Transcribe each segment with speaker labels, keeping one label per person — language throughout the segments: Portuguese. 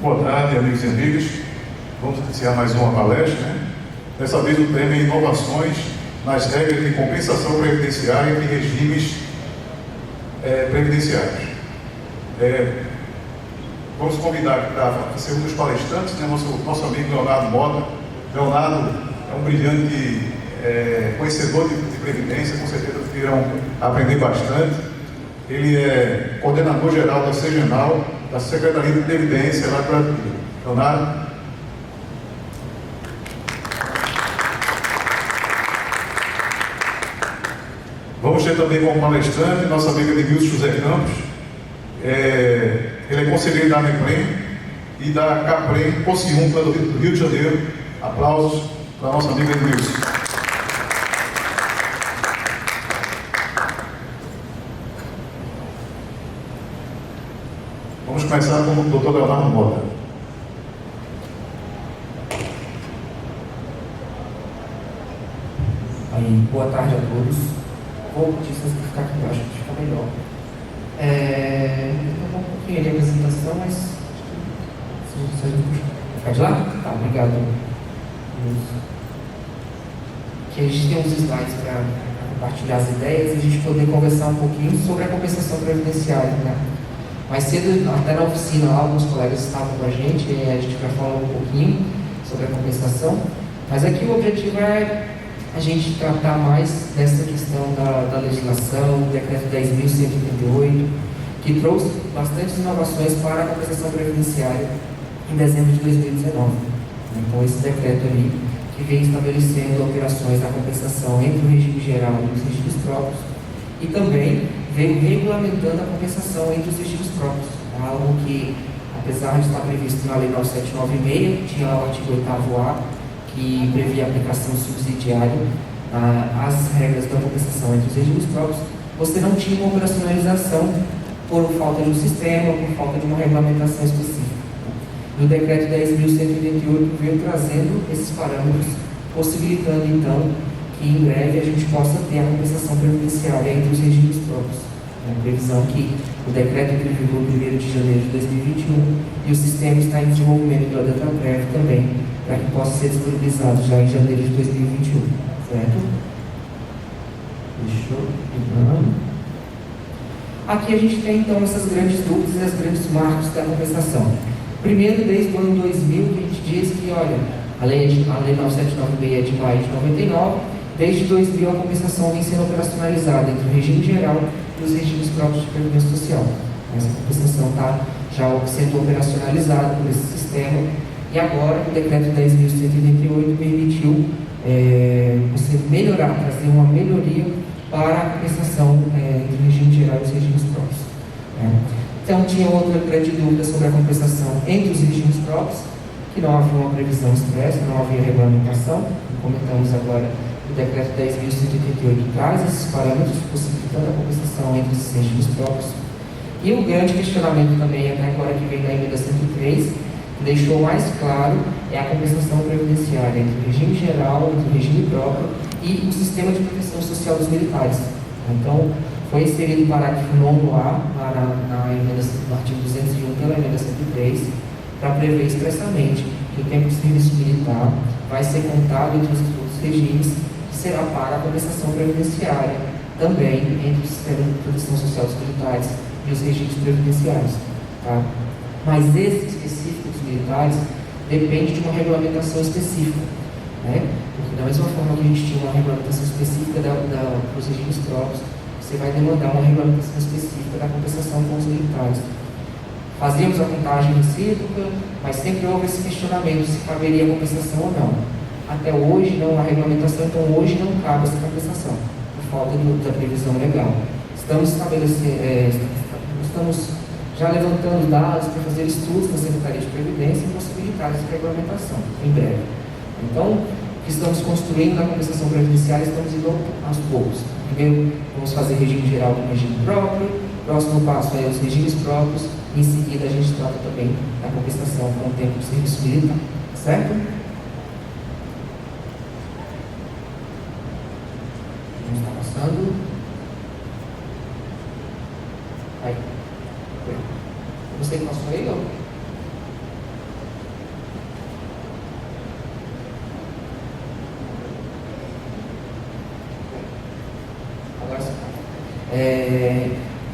Speaker 1: Boa tarde, amigos e amigas. Vamos iniciar mais uma palestra, né? Dessa vez o tema é inovações nas regras de compensação previdenciária e regimes previdenciários. Vamos convidar para ser um dos palestrantes, né, nosso amigo Leonardo Mota. Leonardo é um brilhante conhecedor de previdência, com certeza irão aprender bastante. Ele é coordenador geral da Segenal, da Secretaria de Previdência lá para Leonardo. Vamos ter também como palestrante nossa amiga Edmilson José Campos. Ele é conselheiro da ANEPREM e da CAPREM, Pociúncula do Rio de Janeiro. Aplausos para a nossa amiga Edmilson. Vamos começar com o Dr. Leonardo Mota.
Speaker 2: Boa tarde a todos. Vou pedir se vocês ficar aqui embaixo, acho que fica melhor. Então, um pouquinho de apresentação, mas se a gente puxar. Ficar de lá? Tá, obrigado. Aqui a gente tem uns slides para compartilhar as ideias e a gente poder conversar um pouquinho sobre a compensação previdenciária, né? Mais cedo, até na oficina lá, alguns colegas estavam com a gente e a gente vai falar um pouquinho sobre a compensação, mas aqui o objetivo é a gente tratar mais dessa questão da legislação, o decreto 10.138, que trouxe bastantes inovações para a compensação previdenciária em dezembro de 2019. Então, esse decreto ali, que vem estabelecendo operações da compensação entre o regime geral e os regimes próprios, e também veio regulamentando a compensação entre os regimes próprios, algo que, apesar de estar previsto na Lei 9796, tinha lá o artigo 8º-A, que previa a aplicação subsidiária às regras da compensação entre os regimes próprios, você não tinha uma operacionalização por falta de um sistema, por falta de uma regulamentação específica. O decreto 10.188 veio trazendo esses parâmetros, possibilitando então que em breve a gente possa ter a compensação previdenciária entre os regimes próprios. É a previsão que o decreto entra em vigor 1º de janeiro de 2021 e o sistema está em desenvolvimento pela Dataprev também, para que possa ser disponibilizado já em janeiro de 2021, certo? Deixa eu ir. Aqui a gente tem então essas grandes dúvidas e as grandes marcos da compensação. Primeiro, desde o ano 2000, que a gente diz que, olha, a lei 9796 é de maio de 99, desde 2000 a compensação vem sendo operacionalizada entre o regime geral e os regimes próprios de previdência social. Essa compensação está já sendo operacionalizada por esse sistema. E agora o decreto 10.188 permitiu você melhorar, trazer uma melhoria para a compensação entre o regime geral e os regimes próprios. Então tinha outra grande dúvida sobre a compensação entre os regimes próprios, que não havia uma previsão expressa, não havia regulamentação. Comentamos agora, o decreto 10.188 traz esses parâmetros, possibilitando a compensação entre esses regimes próprios. E o grande questionamento também, até agora que vem da emenda 103, deixou mais claro é a compensação previdenciária entre o regime geral, entre o regime próprio e o sistema de proteção social dos militares. Então, foi inserido o parágrafo 9A na emenda, no artigo 201 pela emenda 103, para prever expressamente que o tempo de serviço militar vai ser contado entre os outros regimes, que será para a compensação previdenciária, também entre o sistema de proteção social dos militares e os regimes previdenciários. Tá? Mas esse específico dos militares depende de uma regulamentação específica, né? Porque da mesma forma que a gente tinha uma regulamentação específica dos regimes próprios, você vai demandar uma regulamentação específica da compensação com os militares. Fazíamos a contagem recíproca, mas sempre houve esse questionamento se caberia a compensação ou não. Até hoje não há regulamentação, então hoje não cabe essa compensação, por falta da previsão legal. Estamos já levantando dados para fazer estudos na Secretaria de Previdência e possibilitar essa regulamentação em breve. Então, o que estamos construindo na compensação previdenciária, estamos indo aos poucos. Primeiro, vamos fazer regime geral com regime próprio, próximo passo é os regimes próprios, em seguida a gente trata também da compensação com o tempo de serviço militar, certo? Vamos estar passando. Aí. Você que passou aí, ó?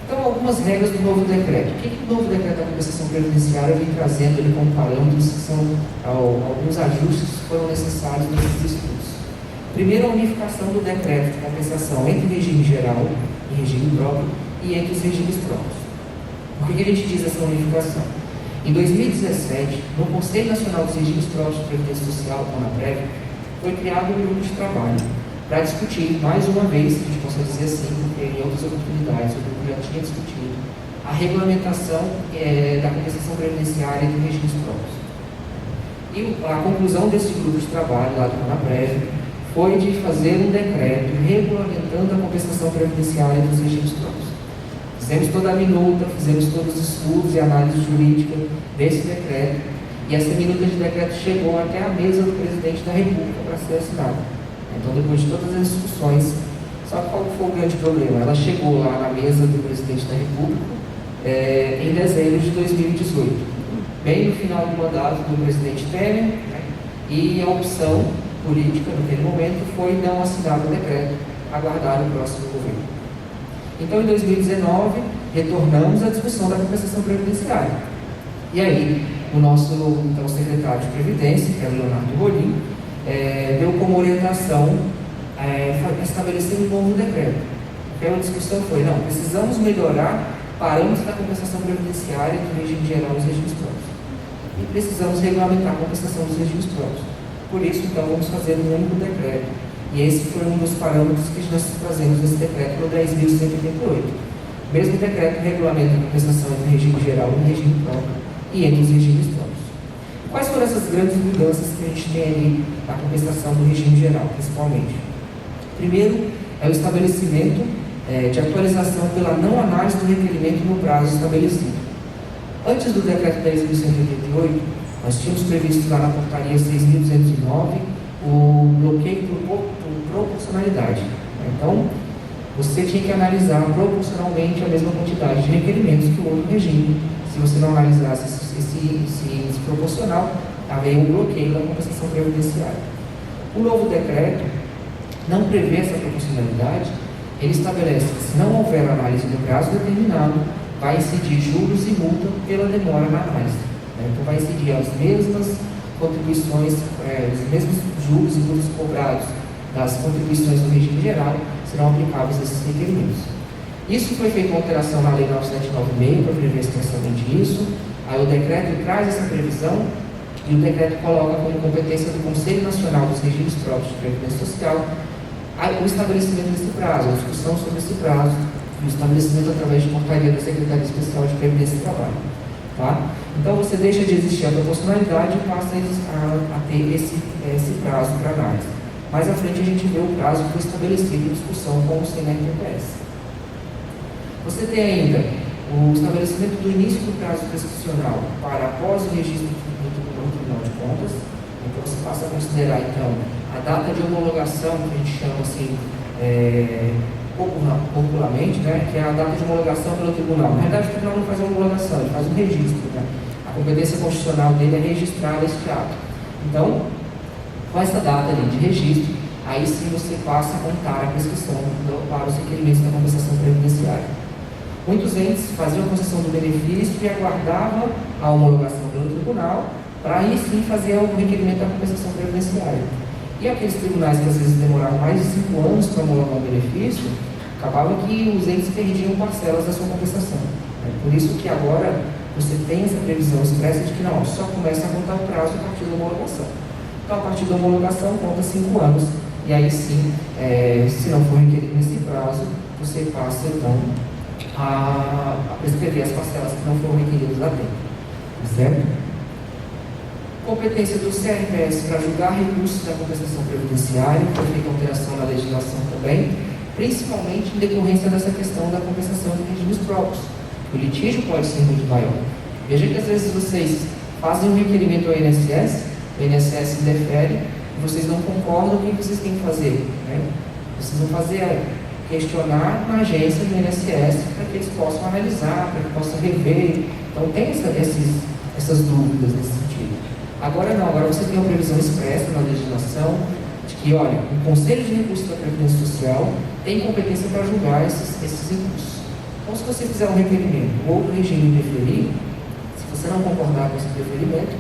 Speaker 2: Então, algumas regras do novo decreto. O que o novo decreto da compensação previdenciária vem trazendo ali como parâmetros, que são alguns ajustes que foram necessários nesses estudos. Primeiro, a unificação do decreto de compensação entre o regime geral e regime próprio e entre os regimes próprios. Por que a gente diz essa unificação? Em 2017, no Conselho Nacional dos Regimes Próprios de Previdência Social, CONAPREV, foi criado um grupo de trabalho para discutir, mais uma vez, a gente consegue dizer assim, porque em outras oportunidades o grupo já tinha discutido, a regulamentação da compensação previdenciária entre regimes próprios. E a conclusão desse grupo de trabalho, lá do CONAPREV, foi de fazer um decreto regulamentando a compensação previdenciária dos regimes próprios. Fizemos toda a minuta, fizemos todos os estudos e análise jurídica desse decreto, e essa minuta de decreto chegou até a mesa do presidente da República para ser assinada. Então, depois de todas as discussões, só que qual foi o grande problema? Ela chegou lá na mesa do presidente da República em dezembro de 2018, bem no final do mandato do presidente Temer, né? E a opção política naquele momento foi não assinar o decreto, aguardar o próximo governo. Então, em 2019, retornamos à discussão da compensação previdenciária. E aí, o nosso então, secretário de Previdência, que é o Leonardo Rolim, deu como orientação estabelecer um novo decreto. Então, a discussão foi, não, precisamos melhorar parâmetros da compensação previdenciária entre o regime geral e os regimes próprios. E precisamos regulamentar a compensação dos regimes próprios. Por isso, então, vamos fazer um único decreto. E esse foi um dos parâmetros que nós trazemos nesse decreto no 10.188. O mesmo decreto regulamenta a compensação entre o regime geral e o regime próprio e entre os regimes próprios. Quais foram essas grandes mudanças que a gente tem ali na compensação do regime geral, principalmente? Primeiro, é o estabelecimento de atualização pela não análise do requerimento no prazo estabelecido. Antes do decreto 10.188, nós tínhamos previsto lá na portaria 6.209 o bloqueio por proporcionalidade. Então, você tinha que analisar proporcionalmente a mesma quantidade de requerimentos que o outro regime. Se você não analisasse esse proporcional, haveria um bloqueio da compensação previdenciária. O novo decreto não prevê essa proporcionalidade. Ele estabelece que, se não houver análise no prazo determinado, vai incidir juros e multa pela demora na análise. Então, vai incidir as mesmas contribuições, os mesmos juros e multas cobrados das contribuições do regime geral serão aplicáveis a esses requerimentos. Isso foi feita uma alteração na Lei 9796 para prever expressamente isso. Aí o decreto traz essa previsão e o decreto coloca como competência do Conselho Nacional dos Regimes Próprios de Previdência Social o estabelecimento desse prazo, a discussão sobre esse prazo, o estabelecimento através de portaria da Secretaria Especial de Previdência e Trabalho. Tá? Então, você deixa de existir a proporcionalidade e passa a ter esse prazo para análise. Mais à frente, a gente vê o prazo que foi estabelecido em discussão com o CNRPS. Você tem ainda o estabelecimento do início do prazo prescricional para após o registro do Tribunal de Contas. Então, você passa a considerar, então, a data de homologação, que a gente chama assim, popularmente, né, que é a data de homologação pelo tribunal. Na verdade, o tribunal não faz uma homologação, ele faz um registro. Né? A competência constitucional dele é registrar este ato. Então, com essa data ali de registro, aí sim você passa a contar a prescrição para os requerimentos da compensação previdenciária. Muitos entes faziam a concessão do benefício e aguardavam a homologação pelo tribunal para aí sim fazer o requerimento da compensação previdenciária. E aqueles tribunais que às vezes demoravam mais de 5 anos para homologar o benefício, acabava que os entes perdiam parcelas da sua compensação. Por isso que agora você tem essa previsão expressa de que não, só começa a contar o prazo a partir da homologação. Então, a partir da homologação, conta 5 anos, e aí sim, se não for requerido nesse prazo, você passa então a prescrever as parcelas que não foram requeridas a tempo. Certo? Competência do CRPS para julgar recursos da compensação previdenciária, foi feita alteração na legislação também, principalmente em decorrência dessa questão da compensação de regimes próprios. O litígio pode ser muito maior. Veja que às vezes vocês fazem um requerimento ao INSS, o INSS defere, e vocês não concordam, o que vocês têm que fazer? Né? Vocês vão fazer questionar na agência do INSS para que eles possam analisar, para que possam rever. Então tem essas dúvidas nesse sentido. Agora não, agora você tem uma previsão expressa na legislação de que, olha, o Conselho de Recursos da Previdência Social tem competência para julgar esses recursos. Então, se você fizer um requerimento ou outro regime deferir, se você não concordar com esse deferimento,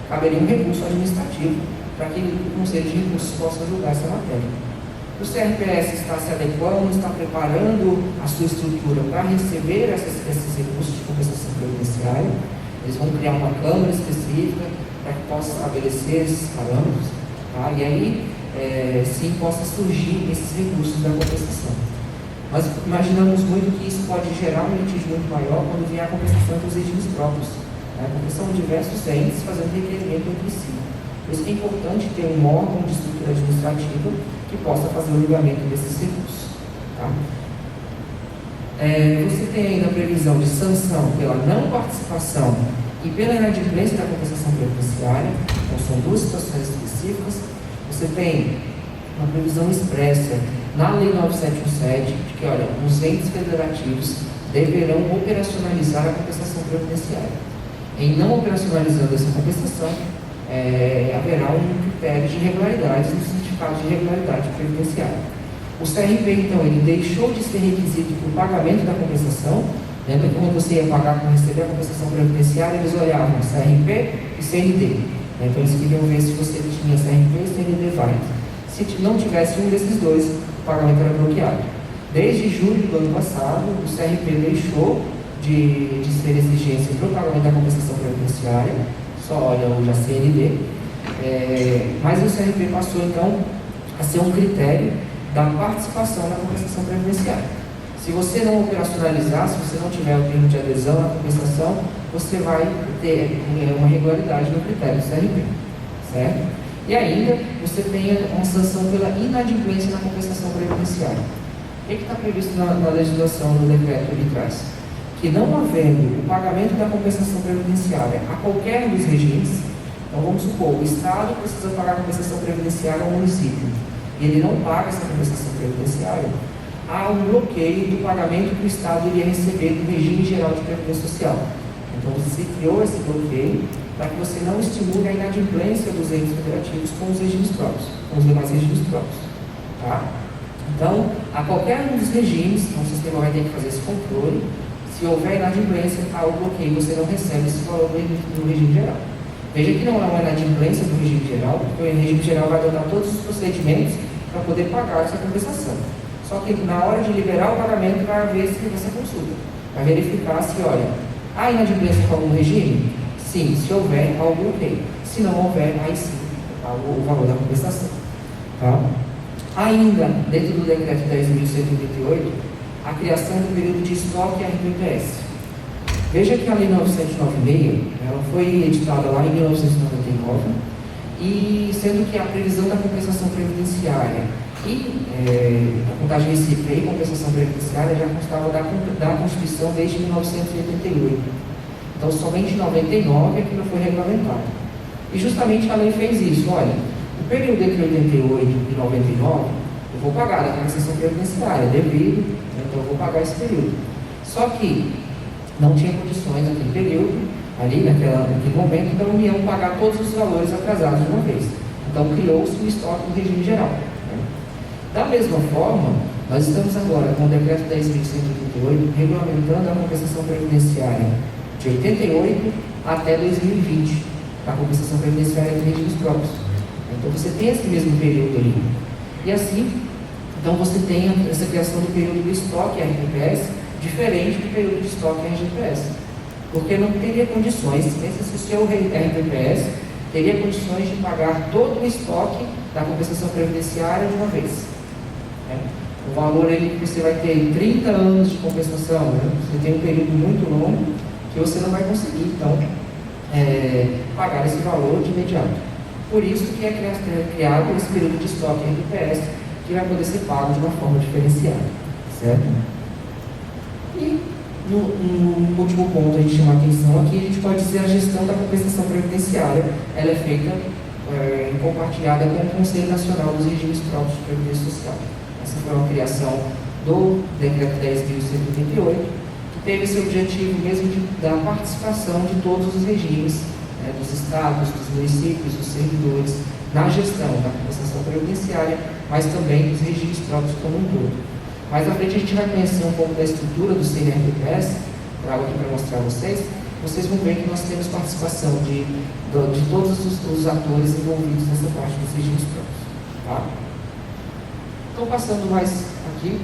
Speaker 2: caberia um recurso administrativo para que o Conselho de Recursos possa julgar essa matéria. O CRPS está se adequando, está preparando a sua estrutura para receber esses recursos de compensação previdenciária. Eles vão criar uma câmara específica para que possa estabelecer esses parâmetros, tá? E aí, sim, possa surgir esses recursos da compensação. Nós imaginamos muito que isso pode gerar um litígio muito maior quando vier a compensação dos regimes próprios, né? Porque são diversos entes fazendo requerimento entre si. Por isso que é importante ter um órgão de estrutura administrativa que possa fazer o julgamento desses recursos. Tá? Você tem ainda a previsão de sanção pela não participação e pela inadimplência da compensação previdenciária. Então, são duas situações específicas. Você tem uma previsão expressa na Lei 9717 de que, olha, os entes federativos deverão operacionalizar a compensação previdenciária. Em não operacionalizando essa compensação, haverá um critério de irregularidades no certificado de irregularidade previdenciária. O CRP, então, ele deixou de ser requisito para o pagamento da compensação. Lembra que quando você ia pagar para receber a compensação previdenciária, eles olhavam CRP e CND. Então, eles queriam ver se você tinha CRP e CND válido. Se não tivesse um desses dois, o pagamento era bloqueado. Desde julho do ano passado, o CRP deixou de ser exigência para o pagamento da compensação previdenciária, só olha hoje a CND, mas o CRP passou então a ser um critério da participação na compensação previdenciária. Se você não operacionalizar, se você não tiver o termo de adesão à compensação, você vai ter uma irregularidade no critério do CRP, certo? E ainda você tem uma sanção pela inadimplência na compensação previdenciária. O que está previsto na legislação do decreto que ele traz? Que não havendo o pagamento da compensação previdenciária a qualquer dos regimes, então vamos supor, o Estado precisa pagar a compensação previdenciária ao município, e ele não paga essa compensação previdenciária, há um bloqueio do pagamento que o Estado iria receber do regime geral de previdência social. Então se criou esse bloqueio para que você não estimule a inadimplência dos entes federativos com os regimes próprios, com os demais regimes próprios. Tá? Então, a qualquer um dos regimes, então, o sistema vai ter que fazer esse controle. Se houver inadimplência, há o bloqueio, você não recebe esse valor do regime geral. Veja que não é uma inadimplência do regime geral, porque o regime geral vai adotar todos os procedimentos para poder pagar essa compensação. Só que na hora de liberar o pagamento, vai haver essa consulta. Vai verificar se, olha, há inadimplência com algum regime? Sim, se houver, há o bloqueio. Se não houver, aí sim, há o valor da compensação. Tá? Ainda, dentro do decreto 10.188, a criação do período de estoque RPPS. Veja que a Lei 9796, ela foi editada lá em 1999, e sendo que a previsão da compensação previdenciária e a contagem recíproca e compensação previdenciária já constava da Constituição desde 1988. Então, somente em 99 é que não foi regulamentado. E justamente a lei fez isso. Olha, no período entre 88 e 99, eu vou pagar a compensação previdenciária devido, então eu vou pagar esse período. Só que não tinha condições naquele período, ali naquele momento, da União pagar todos os valores atrasados de uma vez. Então criou-se o estoque do regime geral. Né? Da mesma forma, nós estamos agora com o decreto 10.188 regulamentando a compensação previdenciária de 88 até 2020, a compensação previdenciária de regimes próprios. Então você tem esse mesmo período ali. E assim, então você tem essa criação do período do estoque RPPS, diferente do período de estoque RGPS. Porque não teria condições, se o seu RPPS teria condições de pagar todo o estoque da compensação previdenciária de uma vez. Né? O valor ele, você vai ter 30 anos de compensação, né? Você tem um período muito longo que você não vai conseguir, então, pagar esse valor de imediato. Por isso que é criado esse período de estoque RPPS, que vai poder ser pago de uma forma diferenciada, certo? E no último ponto a gente chama a atenção aqui, a gente pode dizer a gestão da compensação previdenciária, ela é feita compartilhada com o Conselho Nacional dos Regimes Próprios de Previdência Social. Essa foi uma criação do Decreto 10.188, que teve esse objetivo mesmo da participação de todos os regimes, dos estados, dos municípios, dos servidores, na gestão da compensação previdenciária, mas também dos regimes próprios como um todo. Mais à frente a gente vai conhecer um pouco da estrutura do CNRPS, trago aqui para mostrar a vocês. Vocês vão ver que nós temos participação de todos os atores envolvidos nessa parte dos regimes próprios. Tá? Então, passando mais aqui,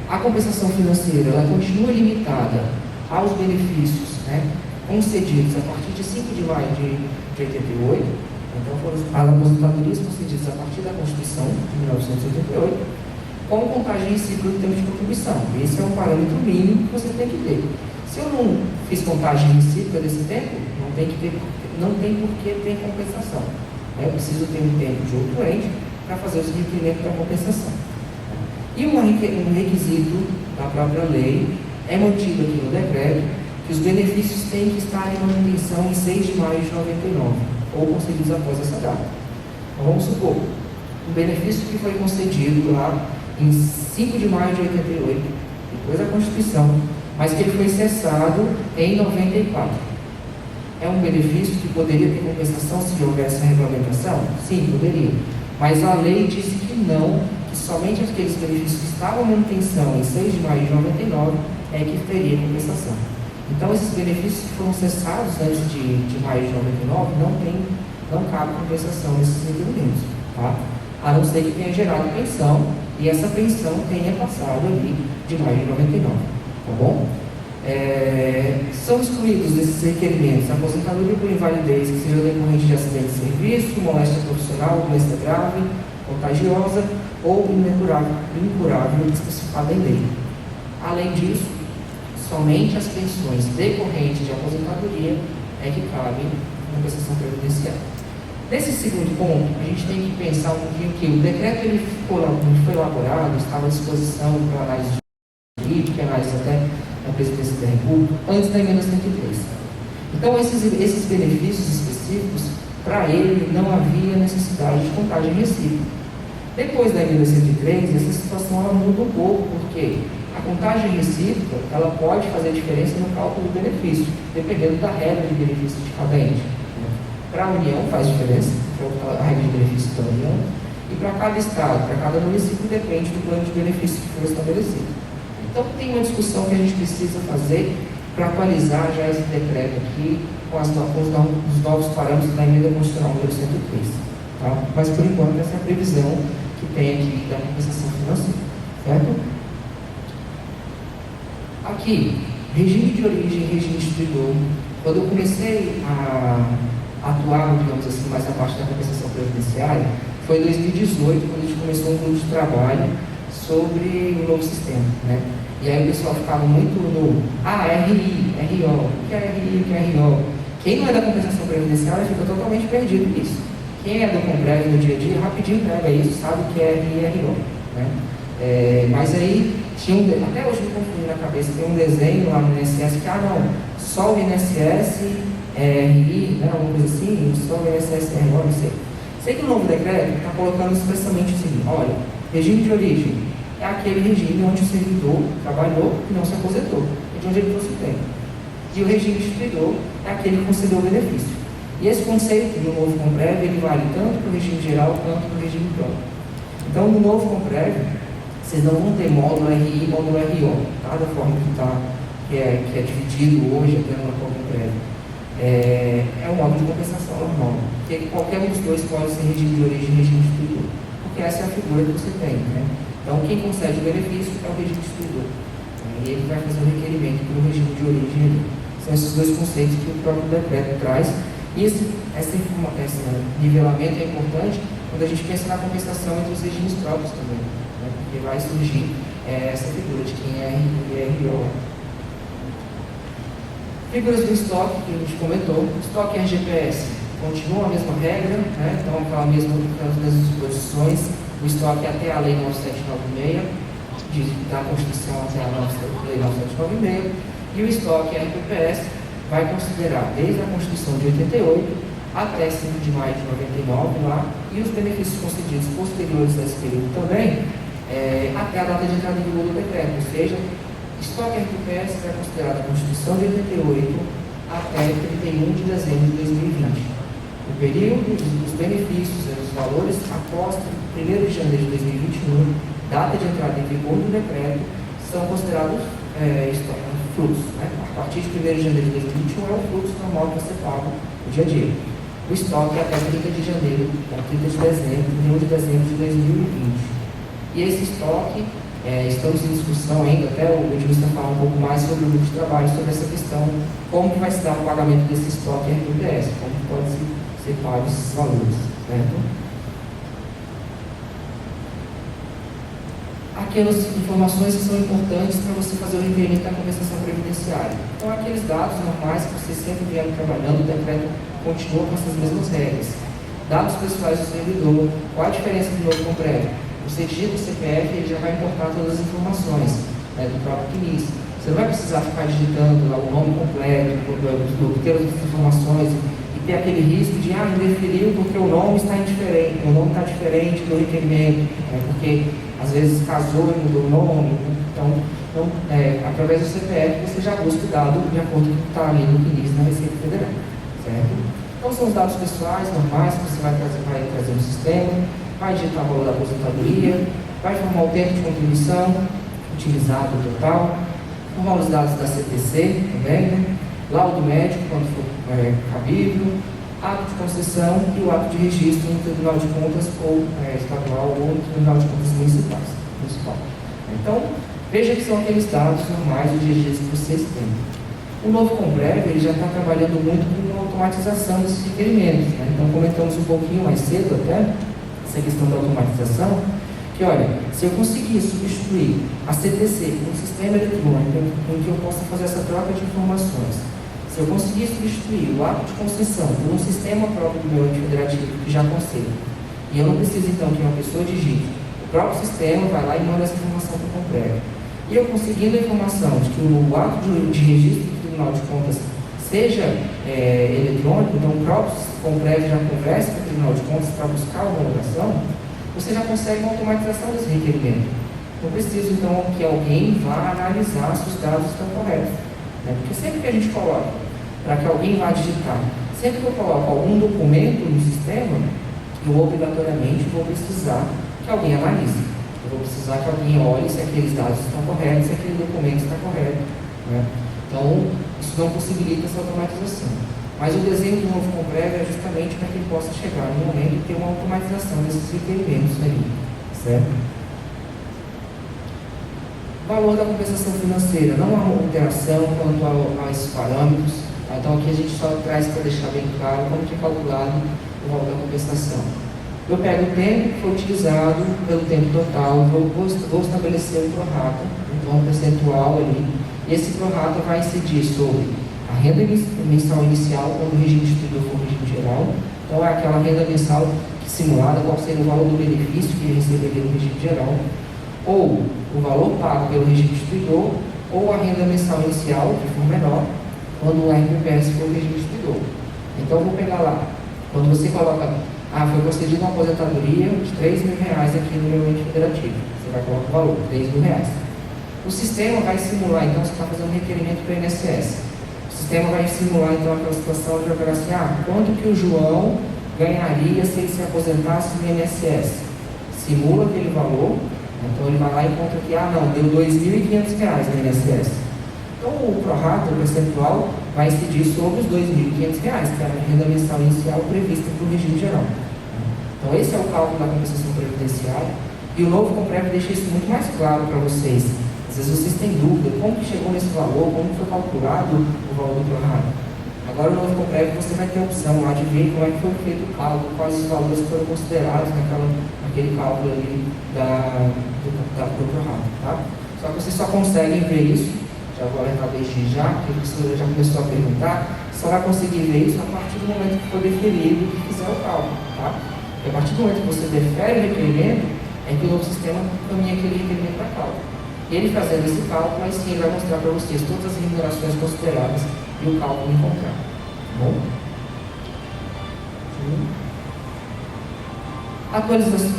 Speaker 2: a compensação financeira ela continua limitada aos benefícios, né, concedidos a partir de 5 de maio de 88. Então, foram as aposentadorias concedidas a partir da Constituição de 1988, com contagem em ciclo de tempo de contribuição. Esse é um parâmetro mínimo que você tem que ter. Se eu não fiz contagem em ciclo desse tempo, não tem por que ter compensação. Eu preciso ter um tempo de outorente para fazer os requerimentos da compensação. E um requisito da própria lei é mantido aqui no decreto, que os benefícios têm que estar em manutenção em 6 de maio de 99, ou concedidos após essa data. Então, vamos supor, um benefício que foi concedido lá em 5 de maio de 88, depois da Constituição, mas que ele foi cessado em 94. É um benefício que poderia ter compensação se houvesse a regulamentação? Sim, poderia. Mas a lei disse que não, que somente aqueles benefícios que estavam em manutenção em 6 de maio de 99 é que teria compensação. Então, esses benefícios que foram cessados antes de maio de 99 não cabe compensação nesses requerimentos, tá? A não ser que tenha gerado pensão e essa pensão tenha passado ali de maio de 99, tá bom? São excluídos desses requerimentos a aposentadoria por invalidez que seja decorrente de acidente de serviço, moléstia profissional, doença grave, contagiosa ou incurável especificada em lei. Além disso, somente as pensões decorrentes de aposentadoria é que cabe compensação previdenciária. Nesse segundo ponto, a gente tem que pensar um pouquinho que o decreto ele foi elaborado, estava à disposição para análise jurídica, análise até da Presidência da República, antes da emenda 103. Então, esses benefícios específicos, para ele, não havia necessidade de contagem recíproca. Depois da emenda 103, essa situação ela muda um pouco, porque a contagem recíproca ela pode fazer diferença no cálculo do benefício, dependendo da regra de benefício de cada ente. Para a União faz diferença, a regra de benefício da União, e para cada Estado, para cada município, depende do plano de benefício que for estabelecido. Então, tem uma discussão que a gente precisa fazer para atualizar já esse decreto aqui com os novos parâmetros da emenda constitucional número 103. Tá? Mas, por enquanto, essa é a previsão que tem aqui da compensação financeira. Certo? Aqui, regime de origem e regime distribuidor. Quando eu comecei a atuar, digamos assim, mais na parte da compensação previdenciária, foi em 2018, quando a gente começou um grupo de trabalho sobre o novo sistema, né? E aí o pessoal ficava muito no RI, RO, o que é RI, o que é RO? Quem não é da compensação previdenciária fica totalmente perdido nisso. Quem é do Comprev no dia a dia, rapidinho pega isso, sabe o que é RI e RO, né? Mas aí, até hoje me confundi na cabeça, tem um desenho lá no INSS que, não, só o INSS, RI, né, alguma coisa assim, só o INSS, RO, não sei. Sei que o novo decreto está colocando expressamente o seguinte: olha, regime de origem é aquele regime onde o servidor trabalhou e não se aposentou, é de onde ele trouxe o tempo. E o regime distribuidor é aquele que concedeu o benefício. E esse conceito do novo Comprev, ele vale tanto para o regime geral quanto para o regime próprio. Então, no novo Comprev, vocês não vão ter módulo RI e módulo RO, tá? Da forma que é dividido hoje até no atual Comprev. É um módulo de compensação normal, porque qualquer um dos dois pode ser regime de origem e regime distribuidor, porque essa é a figura que você tem, né? Então, quem concede o benefício é o regime distribuidor. E ele vai fazer um requerimento para o regime de origem. São esses dois conceitos que o próprio decreto traz. E esse nivelamento é importante quando a gente pensa na compensação entre os regimes próprios também, né? Porque vai surgir essa figura de quem é RI e RO. Figuras do estoque que a gente comentou. Estoque RGPS continua a mesma regra, né? Então aquela mesma das disposições. O estoque até a Lei 9796, da Constituição até a Lei 9796, e o estoque RPPS vai considerar desde a Constituição de 88 até 5 de maio de 99 lá, e os benefícios concedidos posteriores a esse período também, até a data de entrada em vigor do decreto, ou seja, estoque RPPS vai considerar a Constituição de 88 até 31 de dezembro de 2020. o período, os benefícios, os valores após 1º de janeiro de 2021, data de entrada em vigor do decreto, são considerados fluxo. Né? A partir de 1º de janeiro de 2021 é o fluxo normal que você paga no dia a dia. O estoque é até 30 de janeiro, a 30 de dezembro, 1 de dezembro de 2020. E esse estoque, estamos em discussão ainda, até o edilista falar um pouco mais sobre o grupo de trabalho, sobre essa questão, como que vai se dar o pagamento desse estoque em RBS, como que pode ser pago esses valores. Certo? Aquelas informações que são importantes para você fazer o requerimento da compensação previdenciária. Então, aqueles dados normais que vocês sempre vieram trabalhando, o decreto continua com essas mesmas regras. Dados pessoais do servidor, qual a diferença do novo Compred? Você digita o CPF e ele já vai importar todas as informações do próprio CNIS. Você não vai precisar ficar digitando lá o nome completo, obter as informações e ter aquele risco de indeferiu porque o nome está indiferente, o nome está diferente do requerimento, porque às vezes casou e mudou o nome. Então, através do CPF você já busca o dado de acordo com o que está ali no CNIS na Receita Federal. Certo? Então são os dados pessoais normais que você vai trazer no sistema. Vai digitar o valor da aposentadoria, vai informar o tempo de contribuição utilizado total, informar os dados da CTC também, né? Laudo médico, quando for cabível, ato de concessão e o ato de registro no Tribunal de Contas ou estadual ou no Tribunal de Contas municipal. Então, veja que são aqueles dados normais do dia a dia que vocês têm. O novo Compred, ele já está trabalhando muito com a automatização desses requerimentos. Né? Então, comentamos um pouquinho mais cedo até, essa questão da automatização, que olha, se eu conseguir substituir a CTC por um sistema eletrônico em que eu possa fazer essa troca de informações, se eu conseguir substituir o ato de concessão por um sistema próprio do meu ente federativo que já concede, e eu não preciso então que uma pessoa digite, o próprio sistema vai lá e manda essa informação para o Compred. E eu conseguindo a informação de que o ato de registro do Tribunal de Contas seja eletrônico, então o próprio Compred já conversa com o Tribunal de Contas para buscar uma homologação, você já consegue uma automatização desse requerimento. Não preciso, então, que alguém vá analisar se os dados estão corretos. Né? Porque sempre que a gente coloca, para que alguém vá digitar, sempre que eu coloco algum documento no sistema, eu obrigatoriamente vou precisar que alguém analise. Eu vou precisar que alguém olhe se aqueles dados estão corretos, se aquele documento está correto. Né? Então, isso não possibilita essa automatização. Mas o desenho do novo Compred é justamente para que ele possa chegar no momento e ter uma automatização desses requerimentos ali, certo? Valor da compensação financeira, não há uma alteração quanto a esses parâmetros. Tá? Então aqui a gente só traz para deixar bem claro como que é calculado o valor da compensação. Eu pego o tempo que foi utilizado pelo tempo total, vou estabelecer o prorata, então um percentual ali, e esse prorata vai incidir sobre a renda mensal inicial, quando o regime instituidor for o regime geral. Então, é aquela renda mensal simulada, qual seria o valor do benefício que ele receberia no regime geral, ou o valor pago pelo regime instituidor, ou a renda mensal inicial, que for menor, quando o RPPS for o regime instituidor. Então, vou pegar lá, quando você coloca, foi concedida uma aposentadoria de R$3.000 aqui no meu ente federativo, você vai colocar o valor, R$3.000. O sistema vai simular, então, você está fazendo um requerimento para o INSS. O sistema vai simular então aquela situação de jogar assim, quanto que o João ganharia se ele se aposentasse no INSS? Simula aquele valor, então ele vai lá e conta que, deu R$2.500 no INSS. Então o prorata, o percentual, vai incidir sobre os R$2.500, que é a renda mensal inicial prevista para o regime geral. Então esse é o cálculo da compensação previdenciária, e o novo Compred deixa isso muito mais claro para vocês. Às vezes vocês têm dúvida, como que chegou nesse valor, como foi calculado o valor do prorata. Agora no novo Compred você vai ter a opção lá de ver como é que foi feito o cálculo, quais os valores foram considerados naquele cálculo ali do prorata. Tá? Só que vocês só conseguem ver isso, já vou alertar desde já, que você já começou a perguntar, só vai conseguir ver isso a partir do momento que for deferido e fizer o cálculo. Tá? Porque a partir do momento que você defere o requerimento, é que o novo sistema caminha aquele requerimento para cálculo. E ele fazendo esse cálculo, aí sim ele vai mostrar para vocês todas as remunerações consideradas e o cálculo encontrado. Tá bom? Atualização.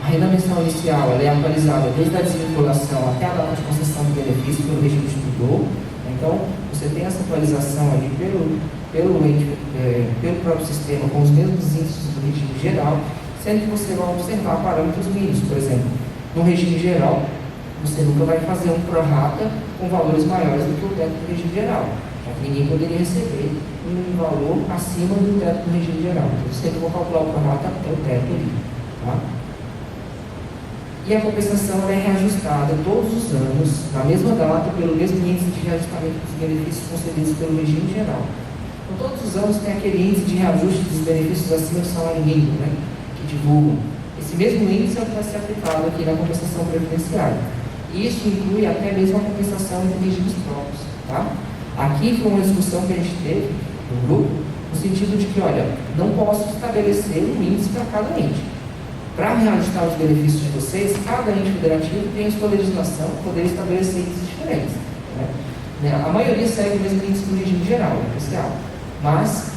Speaker 2: A renda mensal inicial ela é atualizada desde a desvinculação até a data de concessão do benefício pelo regime instituidor. Então, Então, você tem essa atualização ali pelo próprio sistema, com os mesmos índices do regime geral, sendo que você vai observar parâmetros mínimos. Por exemplo, no regime geral, você nunca vai fazer um prorata com valores maiores do que o teto do regime geral, já que ninguém poderia receber um valor acima do teto do regime geral. Então, você sempre vai calcular o prorata até o teto ali. Tá? E a compensação ela é reajustada todos os anos, na mesma data, pelo mesmo índice de reajustamento dos benefícios concedidos pelo regime geral. Então, todos os anos tem aquele índice de reajuste dos benefícios acima do salário mínimo, né, que divulgam. Esse mesmo índice é o que vai ser aplicado aqui na compensação previdenciária. E isso inclui até mesmo a compensação entre regimes próprios. Tá? Aqui foi uma discussão que a gente teve no grupo, no sentido de que, olha, não posso estabelecer um índice para cada ente. Para reajustar os benefícios de vocês, cada ente federativo tem a sua legislação para poder estabelecer índices diferentes. Né? A maioria segue o mesmo índice do regime geral, especial, mas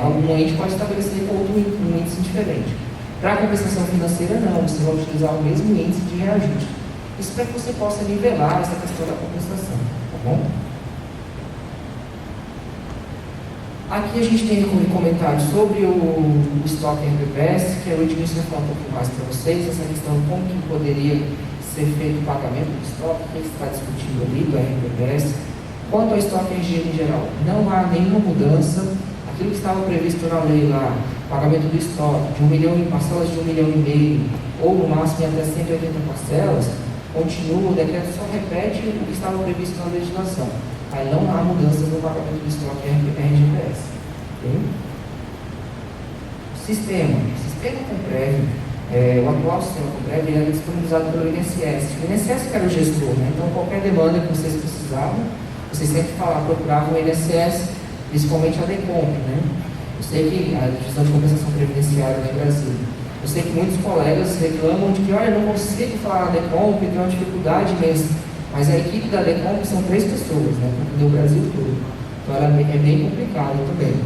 Speaker 2: algum ente pode estabelecer um índice diferente. Para a compensação financeira, não, você vai utilizar o mesmo índice de reajuste. Isso para que você possa nivelar essa questão da compensação, tá bom? Aqui a gente tem um comentário sobre o estoque RPPS, que eu Edmilson vai falar um pouquinho mais para vocês, essa questão de como que poderia ser feito o pagamento do estoque, o que está discutindo ali do RPPS. Quanto ao estoque em geral, não há nenhuma mudança. Aquilo que estava previsto na lei lá, pagamento do estoque de 1 milhão em parcelas de 1,5 milhão, ou no máximo em até 180 parcelas, continua, o decreto só repete o que estava previsto na legislação. Aí não há mudanças no pagamento do estoque RGPS. Okay? Sistema Comprev, o atual sistema Comprev era disponibilizado pelo INSS. O INSS que era o gestor, né? Então qualquer demanda que vocês precisavam, vocês sempre procuravam o INSS, principalmente a DECOMP, né? Eu sei que a divisão de compensação previdenciária no Brasil, eu sei que muitos colegas reclamam de que, olha, eu não consigo falar a DECOMP, tenho uma dificuldade mesmo. Mas a equipe da DECOMP são 3 pessoas, né, no Brasil todo. Então ela é bem complicada também.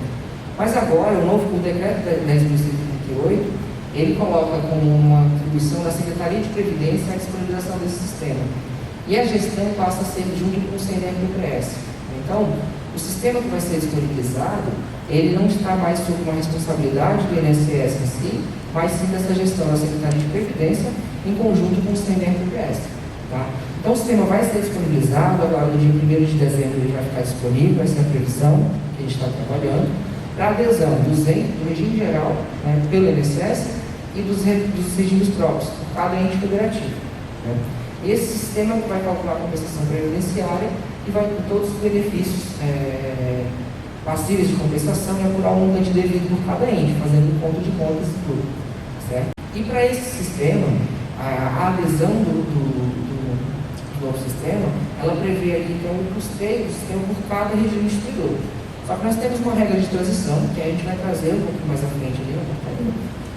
Speaker 2: Mas agora, o decreto 10.138, ele coloca como uma atribuição da Secretaria de Previdência a disponibilização desse sistema. E a gestão passa a ser junto com o CNRPS. Então, o sistema que vai ser disponibilizado, ele não está mais sob uma responsabilidade do INSS em si, mas sim dessa gestão da Secretaria de Previdência em conjunto com o CNRPS. Tá? Então o sistema vai ser disponibilizado, agora no dia 1º de dezembro ele vai ficar disponível, vai ser a previsão que a gente está trabalhando, para adesão do regime geral, né, pelo INSS e dos regimes próprios, por cada ente federativo. Né? Esse sistema vai calcular a compensação previdenciária e vai ter todos os benefícios passíveis de compensação e apurar o montante devido por cada ente, fazendo um conto de contas e tudo. Certo? E para esse sistema, a adesão do novo sistema, ela prevê aqui então o custeio do sistema por cada regime distribuidor. Só que nós temos uma regra de transição, que a gente vai trazer um pouco mais à frente ali,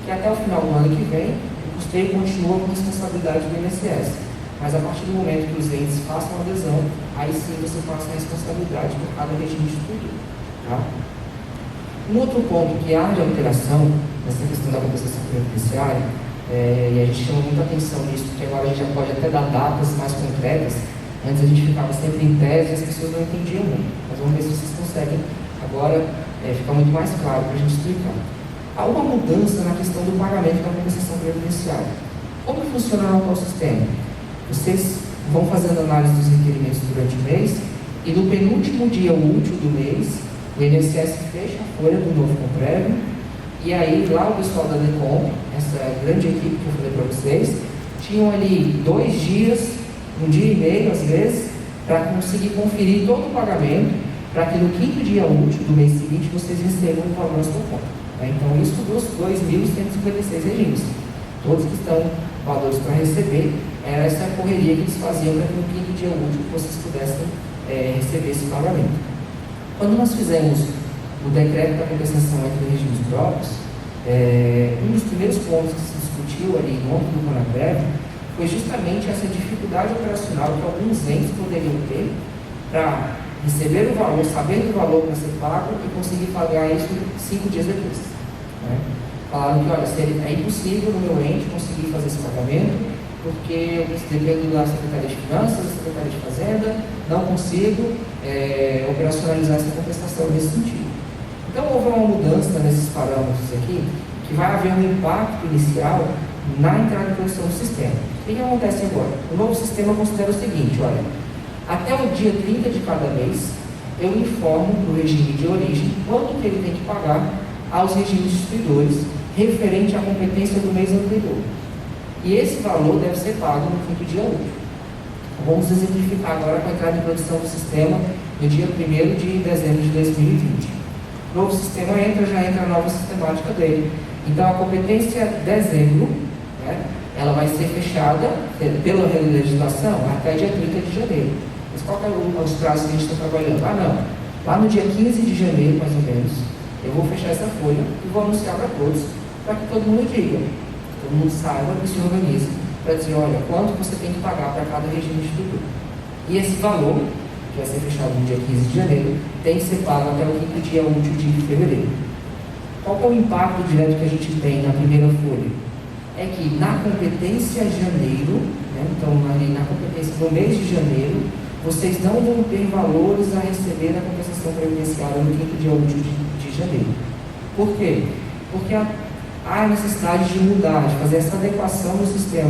Speaker 2: que até o final do ano que vem, o custeio continua com responsabilidade do INSS. Mas a partir do momento que os entes façam a adesão, aí sim você passa a responsabilidade por cada regime distribuidor. Tá? Um outro ponto que há de alteração nessa questão da compensação previdenciária, e a gente chama muita atenção nisso, porque agora a gente já pode até dar datas mais concretas. Antes a gente ficava sempre em tese e as pessoas não entendiam muito. Mas vamos ver se vocês conseguem agora ficar muito mais claro para a gente explicar. Há uma mudança na questão do pagamento da compensação previdenciária. Como funciona o atual sistema? Vocês vão fazendo análise dos requerimentos durante o mês e no penúltimo dia útil do mês, o INSS fecha a folha do novo Comprev. E aí, lá o pessoal da DECOMP, essa grande equipe que eu falei para vocês, tinham ali 2 dias, 1 dia e meio, às vezes, para conseguir conferir todo o pagamento, para que no 5º dia útil do mês seguinte vocês recebam o valor na sua conta. Então, isso dos 2.156 regimes. Todos que estão valores para receber, era essa correria que eles faziam para que no 5º dia útil vocês pudessem receber esse pagamento. Quando nós fizemos o decreto da compensação entre regimes próprios, um dos primeiros pontos que se discutiu ali no âmbito do Conaprev foi justamente essa dificuldade operacional que alguns entes poderiam ter para receber o valor, saber do valor para ser pago e conseguir pagar isso 5 dias depois. Né? Falaram que, olha, é impossível no meu ente conseguir fazer esse pagamento, porque eu dependo da Secretaria de Finanças, da Secretaria de Fazenda, não consigo operacionalizar essa compensação nesse sentido. Então, houve uma mudança nesses parâmetros aqui, que vai haver um impacto inicial na entrada em produção do sistema. O que acontece agora? O novo sistema considera o seguinte, olha, até o dia 30 de cada mês, eu informo para o regime de origem quanto que ele tem que pagar aos regimes distribuidores referente à competência do mês anterior. E esse valor deve ser pago no quinto dia útil. Vamos exemplificar agora com a entrada em produção do sistema no dia 1º de dezembro de 2020. O novo sistema já entra a nova sistemática dele. Então, a competência dezembro, né, ela vai ser fechada pela legislação até dia 30 de janeiro. Mas qual é os prazos que a gente está trabalhando? Não. Lá no dia 15 de janeiro, mais ou menos, eu vou fechar essa folha e vou anunciar para todos, para que todo mundo diga, todo mundo saiba e se organize, para dizer, olha, quanto você tem que pagar para cada regime de tributo. E esse valor, que vai ser fechado no dia 15 de janeiro, tem que ser pago até o quinto dia útil de fevereiro. Qual é o impacto direto que a gente tem na primeira folha? É que na competência janeiro, né, então na competência do mês de janeiro, vocês não vão ter valores a receber da compensação previdenciária no quinto dia útil de janeiro. Por quê? Porque há necessidade de mudar, de fazer essa adequação no sistema.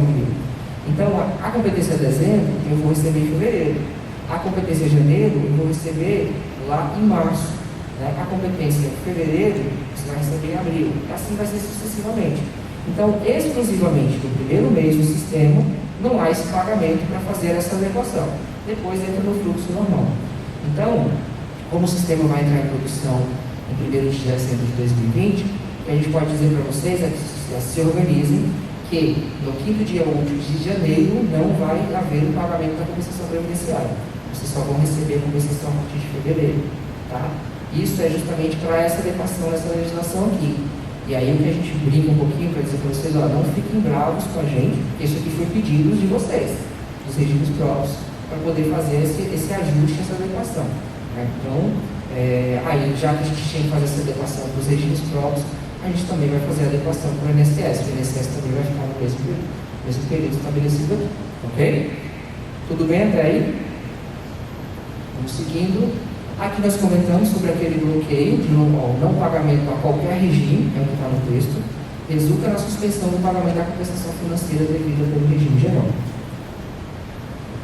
Speaker 2: Então, a competência de dezembro eu vou receber em fevereiro. A competência de janeiro eu vou receber lá em março. Né? A competência de fevereiro você vai receber em abril. E assim vai ser sucessivamente. Então, exclusivamente no primeiro mês do sistema, não há esse pagamento para fazer essa adequação. Depois entra no fluxo normal. Então, como o sistema vai entrar em produção em 1º de dezembro de 2020, o que a gente pode dizer para vocês é que se organizem, que no quinto dia útil de janeiro não vai haver o pagamento da compensação previdenciária. Vocês só vão receber a compensação a partir de fevereiro. Tá? Isso é justamente para essa adequação dessa legislação aqui. E aí o que a gente brinca um pouquinho para dizer para vocês, ó, não fiquem bravos com a gente, porque isso aqui foi pedido de vocês, dos regimes próprios, para poder fazer esse ajuste, essa adequação. Né? Então, aí já que a gente tinha que fazer essa adequação para os regimes próprios, a gente também vai fazer a adequação para o INSS. O INSS também vai ficar no mesmo período estabelecido aqui. Ok? Tudo bem até aí? Vamos seguindo. Aqui nós comentamos sobre aquele bloqueio de não pagamento a qualquer regime, que é o que está no texto, resulta na suspensão do pagamento da compensação financeira devida pelo regime geral.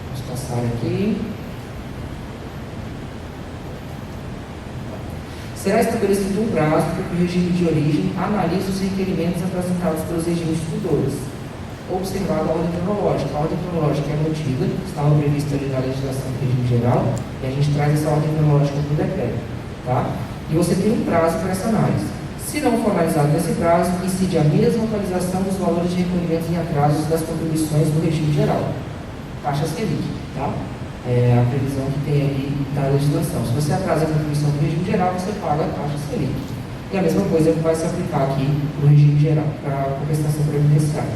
Speaker 2: Vamos passar aqui. Será estabelecido um prazo para que o regime de origem analise os requerimentos apresentados pelos regimes distribuidores, observada a ordem cronológica. A ordem cronológica é mantida, estava prevista ali na legislação do regime geral, e a gente traz essa ordem cronológica para o decreto. Tá? E você tem um prazo para essa análise. Se não for analisado nesse prazo, incide a mesma atualização dos valores de recolhimentos em atrasos das contribuições do regime geral. Taxa Selic. Tá? É a previsão que tem ali da legislação. Se você atrasa a contribuição do regime geral, você paga a taxa Selic. E a mesma coisa vai se aplicar aqui para o regime geral, para a compensação previdenciária.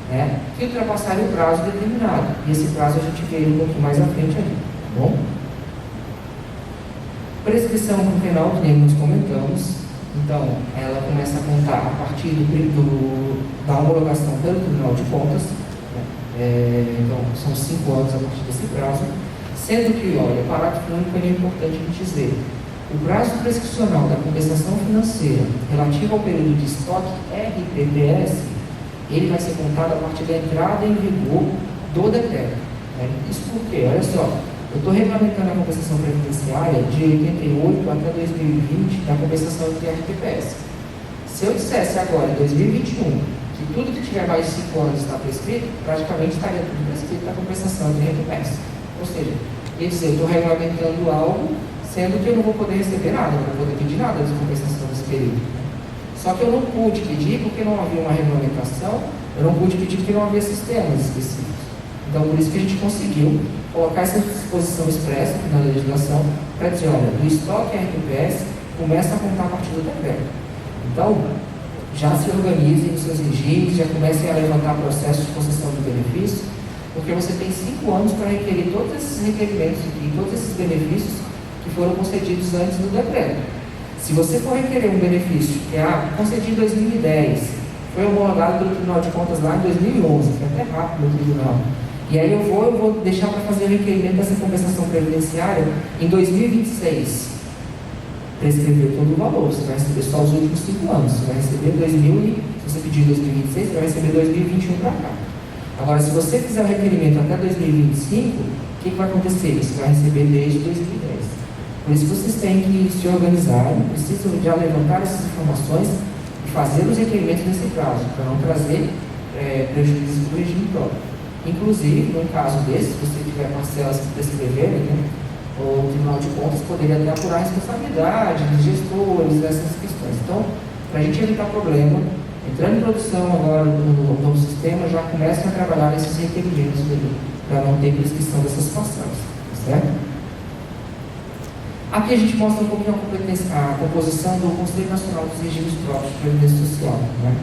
Speaker 2: Né? Que ultrapassarem o prazo determinado. E esse prazo a gente vê um pouquinho mais à frente ali. Tá bom? Prescrição penal, que nem nós comentamos. Então, ela começa a contar a partir da homologação pelo Tribunal de Contas. Então, são 5 anos a partir desse prazo, sendo que, olha, parágrafo único é importante a gente dizer, o prazo prescricional da compensação financeira relativo ao período de estoque RPPS, ele vai ser contado a partir da entrada em vigor do decreto. Isso porque, olha só, eu estou regulamentando a compensação previdenciária de 88 até 2020 da compensação entre RPPS. Se eu dissesse agora, em 2021, que tudo que tiver mais de 5 anos está prescrito, praticamente estaria tudo prescrito da compensação de RPPS. Ou seja, quer dizer, eu estou regulamentando algo, sendo que eu não vou poder receber nada, não vou poder pedir nada de compensação nesse período. Só que eu não pude pedir porque não havia uma regulamentação, eu não pude pedir porque não havia sistemas específicos. Então, por isso que a gente conseguiu colocar essa disposição expressa na legislação para dizer, olha, o estoque RPPS começa a contar a partir do decreto. Então, já se organizem os seus regimes, já comecem a levantar processos de concessão de benefícios, porque você tem 5 anos para requerer todos esses requerimentos e todos esses benefícios que foram concedidos antes do decreto. Se você for requerer um benefício que é concedido em 2010, foi homologado pelo Tribunal de Contas lá em 2011, foi até rápido no tribunal. E aí eu vou deixar para fazer o requerimento dessa compensação previdenciária em 2026. Prescrever todo o valor, você vai receber só os últimos 5 anos, você vai receber 2000 e, se você pedir em 2026, você vai receber 2021 para cá. Agora, se você fizer o requerimento até 2025, o que vai acontecer? Você vai receber desde 2010. Por isso vocês têm que se organizar, precisam já levantar essas informações e fazer os requerimentos nesse prazo, para não trazer prejuízos do regime próprio. Inclusive, num caso desse, se você tiver parcelas que prescreverem, né, o Tribunal de Contas poderia até apurar a responsabilidade dos gestores, essas questões. Então, para a gente evitar problema, entrando em produção agora no novo sistema, já começam a trabalhar nesses requerimentos para não ter prescrição dessas parcelas, certo? Aqui a gente mostra um pouquinho a composição do Conselho Nacional dos Regimes Próprios de Previdência Social. Né?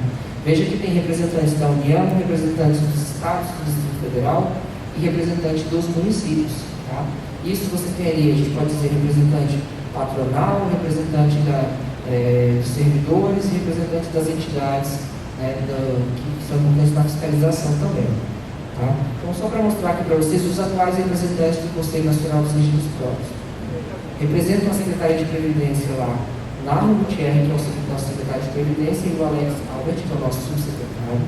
Speaker 2: Veja que tem representantes da União, representantes dos Estados, do Distrito Federal e representantes dos municípios. Tá? Isso você tem ali, a gente pode dizer representante patronal, representante dos servidores e representante das entidades, né, que são importantes na fiscalização também. Tá? Então, só para mostrar aqui para vocês os atuais representantes do Conselho Nacional dos Regimes Próprios. Representam a Secretaria de Previdência lá, Narro Gutierrez, que é o nosso secretário de Previdência, e o Alex Albert, que é o nosso subsecretário.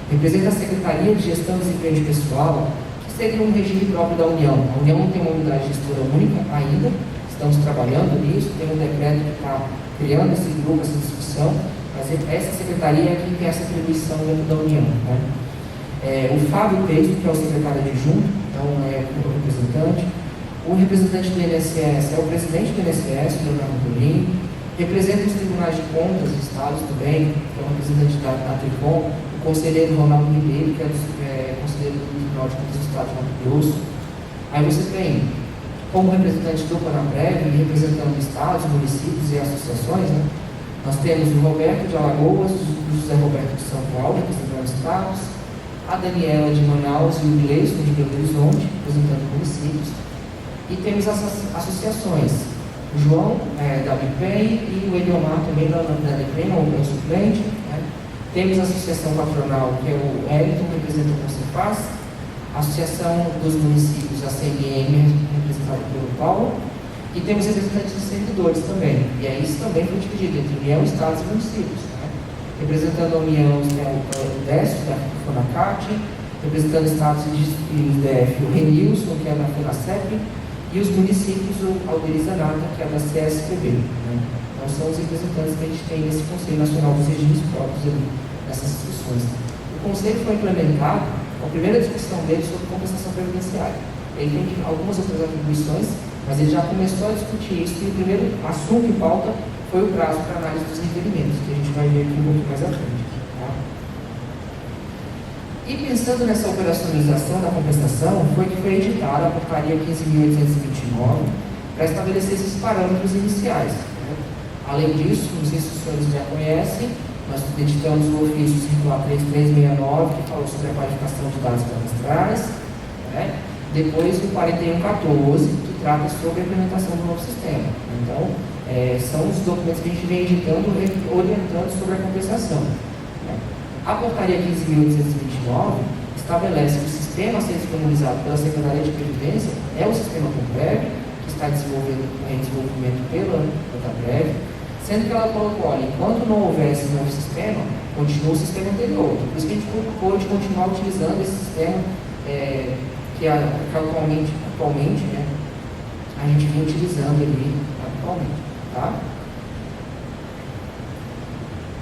Speaker 2: Representa a Secretaria de Gestão e Desempenho Pessoal, que seria um regime próprio da União. A União não tem uma unidade gestora única ainda, estamos trabalhando nisso, tem um decreto que está criando esse grupo, essa discussão, mas essa secretaria é quem tem essa atribuição dentro da União. Né? O Fábio Pedro, que é o secretário adjunto, então é o representante. O representante do INSS é o presidente do INSS, o Leonardo Pulim. Representa os tribunais de contas dos estados também, que é o representante da TRICOM. O conselheiro Ronaldo Ribeiro, que é conselheiro do Tribunal de Contas do Estado de Mato Grosso. Aí você tem, como representante do Conaprev, representando estados, municípios e associações, né? Nós temos o Roberto de Alagoas, o José Roberto de São Paulo, representando estados, a Daniela de Manaus e o Gleison de Belo Horizonte, representando municípios. E temos as associações, o João da BIPEM e o Eliomar também da BIPEM, o suplente. Né? Temos a associação patronal, que é o Wellington, representando o Cefaz, a associação dos municípios, a CNM, representada pelo Paulo, e temos representantes dos servidores também. E aí isso também foi dividido entre União, Estados e municípios. Né? Representando a União, o Décio, da FONACAT, representando Estados e DF, o Renilson, que é da FONACEP, e os municípios, o Aldeir Zanata, que é da CSPB. Né? Então, são os representantes que a gente tem nesse Conselho Nacional dos Regimes Próprios ali, nessas discussões. O Conselho foi implementado, a primeira discussão dele sobre compensação previdenciária. Ele tem algumas outras atribuições, mas ele já começou a discutir isso, e o primeiro assunto em pauta foi o prazo para análise dos requerimentos, que a gente vai ver aqui um pouco mais à frente. Tá? E pensando nessa operacionalização da compensação, foi que foi editada a portaria 15.829 para estabelecer esses parâmetros iniciais. Né? Além disso, não sei se os senhores já conhecem, nós editamos o ofício circular 3369, que falou sobre a qualificação de dados cadastrais. Né? Depois o 4114, que trata sobre a implementação do novo sistema. Então, são os documentos que a gente vem editando, orientando sobre a compensação. A portaria 15.829 estabelece que o sistema a ser disponibilizado pela Secretaria de Previdência é o sistema Comprev, que está em desenvolvimento pela Comprev, sendo que ela colocou, olha, enquanto não houver esse novo sistema, continua o sistema anterior. Por isso que a gente pode continuar utilizando esse sistema que atualmente né, a gente vem utilizando ali atualmente. Tá?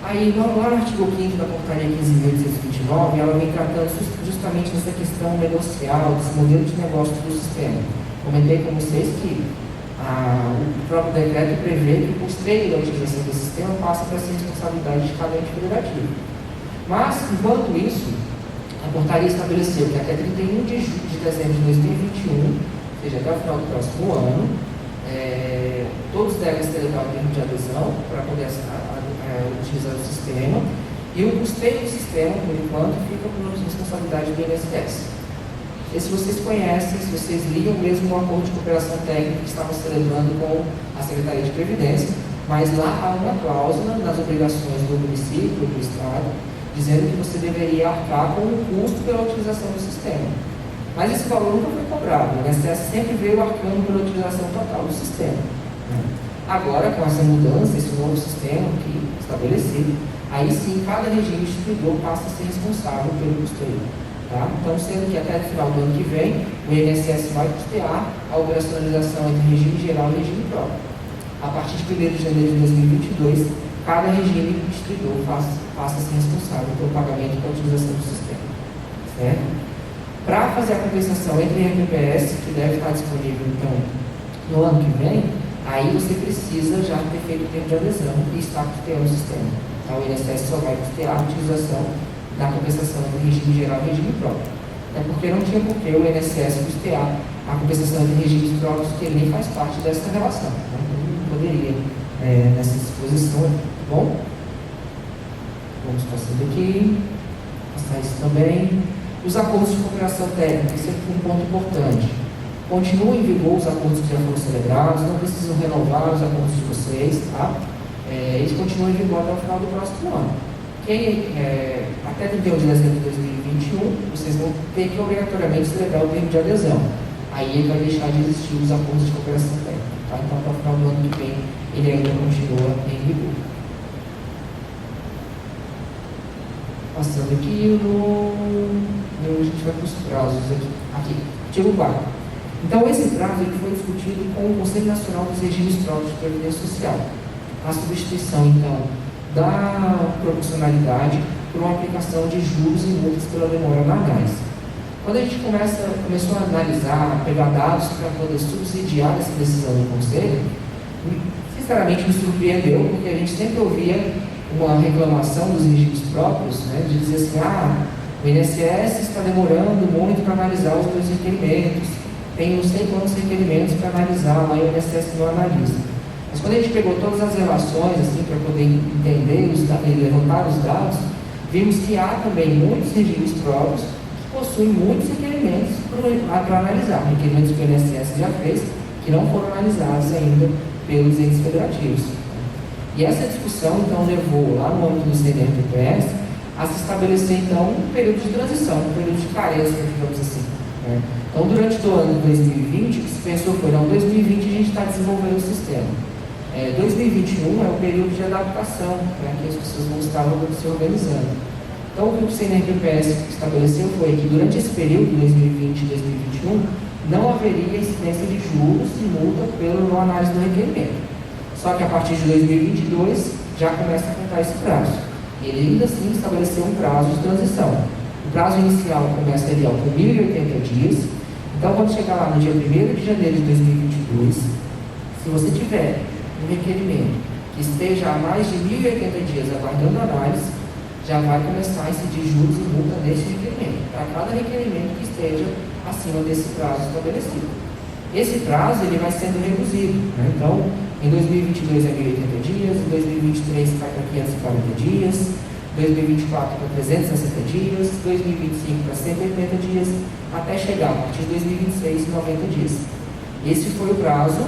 Speaker 2: Aí, lá no artigo 5º da portaria 15.829, ela vem tratando justamente dessa questão negocial, desse modelo de negócio do sistema. Comentei com vocês que o próprio decreto prevê que o custeio da utilização desse sistema passa para ser responsabilidade de cada ente federativo. Mas, enquanto isso, a portaria estabeleceu que até 31 de dezembro de 2021, ou seja, até o final do próximo ano, todos devem celebrar o termo de adesão para poder utilizar o sistema, e o custeio do sistema, por enquanto, fica por responsabilidade do INSS. E se vocês conhecem, se vocês liam mesmo o acordo de cooperação técnica que estava celebrando com a Secretaria de Previdência, mas lá há uma cláusula nas obrigações do município, do Estado, dizendo que você deveria arcar com o custo pela utilização do sistema. Mas esse valor nunca foi cobrado, o INSS sempre veio arcando pela utilização total do sistema. Agora, com essa mudança, esse novo sistema que estabelecido, aí sim, cada regime distribuidor passa a ser responsável pelo custeio. Tá? Então, sendo que até o final do ano que vem, o INSS vai custear a operacionalização entre regime geral e regime próprio. A partir de 1º de janeiro de 2022, cada regime distribuidor passa a ser responsável pelo pagamento da utilização do sistema. Certo? Para fazer a compensação entre RPPS, que deve estar disponível então no ano que vem, aí você precisa já ter feito o tempo de adesão e estar custeando o sistema. Então, o INSS só vai custear a utilização da compensação entre regime geral e regime próprio. É porque não tinha por que o INSS custear a compensação entre regimes próprios, que ele nem faz parte dessa relação. Né? Não poderia nessa disposição aqui, tá bom? Vamos passando aqui. Passar isso também. Os acordos de cooperação técnica, isso é um ponto importante. Continuam em vigor os acordos que já foram celebrados, não precisam renovar os acordos de vocês, tá? Eles continuam em vigor até o final do próximo ano. Até 31 de dezembro de 2021, vocês vão ter que obrigatoriamente celebrar o termo de adesão. Aí ele vai deixar de existir os acordos de cooperação técnica, tá? Então, até o final do ano que vem, ele ainda continua em vigor. Passando aqui a gente vai para os prazos aqui. Artigo 4. Então, esse prazo ele foi discutido com o Conselho Nacional dos Regimes Próprios de Previdência Social. A substituição, então, da proporcionalidade por uma aplicação de juros e multas pela demora na análise. Quando a gente começou a analisar, a pegar dados para poder subsidiar essa decisão do Conselho, sinceramente me surpreendeu, porque a gente sempre ouvia uma reclamação dos regimes próprios, né, de dizer assim, o INSS está demorando muito para analisar os meus requerimentos, tem não sei quantos requerimentos para analisar, lá o INSS não analisa. Mas quando a gente pegou todas as relações, assim, para poder entender e levantar os dados, vimos que há também muitos regimes próprios que possuem muitos requerimentos para analisar, requerimentos que o INSS já fez, que não foram analisados ainda pelos entes federativos. E essa discussão, então, levou lá no âmbito do CNRPPS a se estabelecer, então, um período de transição, um período de carência, digamos assim. Né? Então, durante o ano de 2020, o que se pensou foi, não, 2020 a gente está desenvolvendo o sistema. 2021 é o período de adaptação, né, que as pessoas não estavam se organizando. Então, o que o CNRPPS estabeleceu foi que, durante esse período, 2020 e 2021, não haveria incidência de juros e multa pela análise do requerimento. Só que a partir de 2022 já começa a contar esse prazo. Ele ainda assim estabeleceu um prazo de transição. O prazo inicial começa ali com 1.080 dias. Então, quando chegar lá no dia 1º de janeiro de 2022, se você tiver um requerimento que esteja há mais de 1.080 dias aguardando análise, já vai começar a incidir juros e multa nesse requerimento, para cada requerimento que esteja acima desse prazo estabelecido. Esse prazo ele vai sendo reduzido, né? Então, em 2022 é 1.080 dias, em 2023 cai para 540 dias, 2024 para 360 dias, 2025 para 180 dias, até chegar a partir de 2026 90 dias. Esse foi o prazo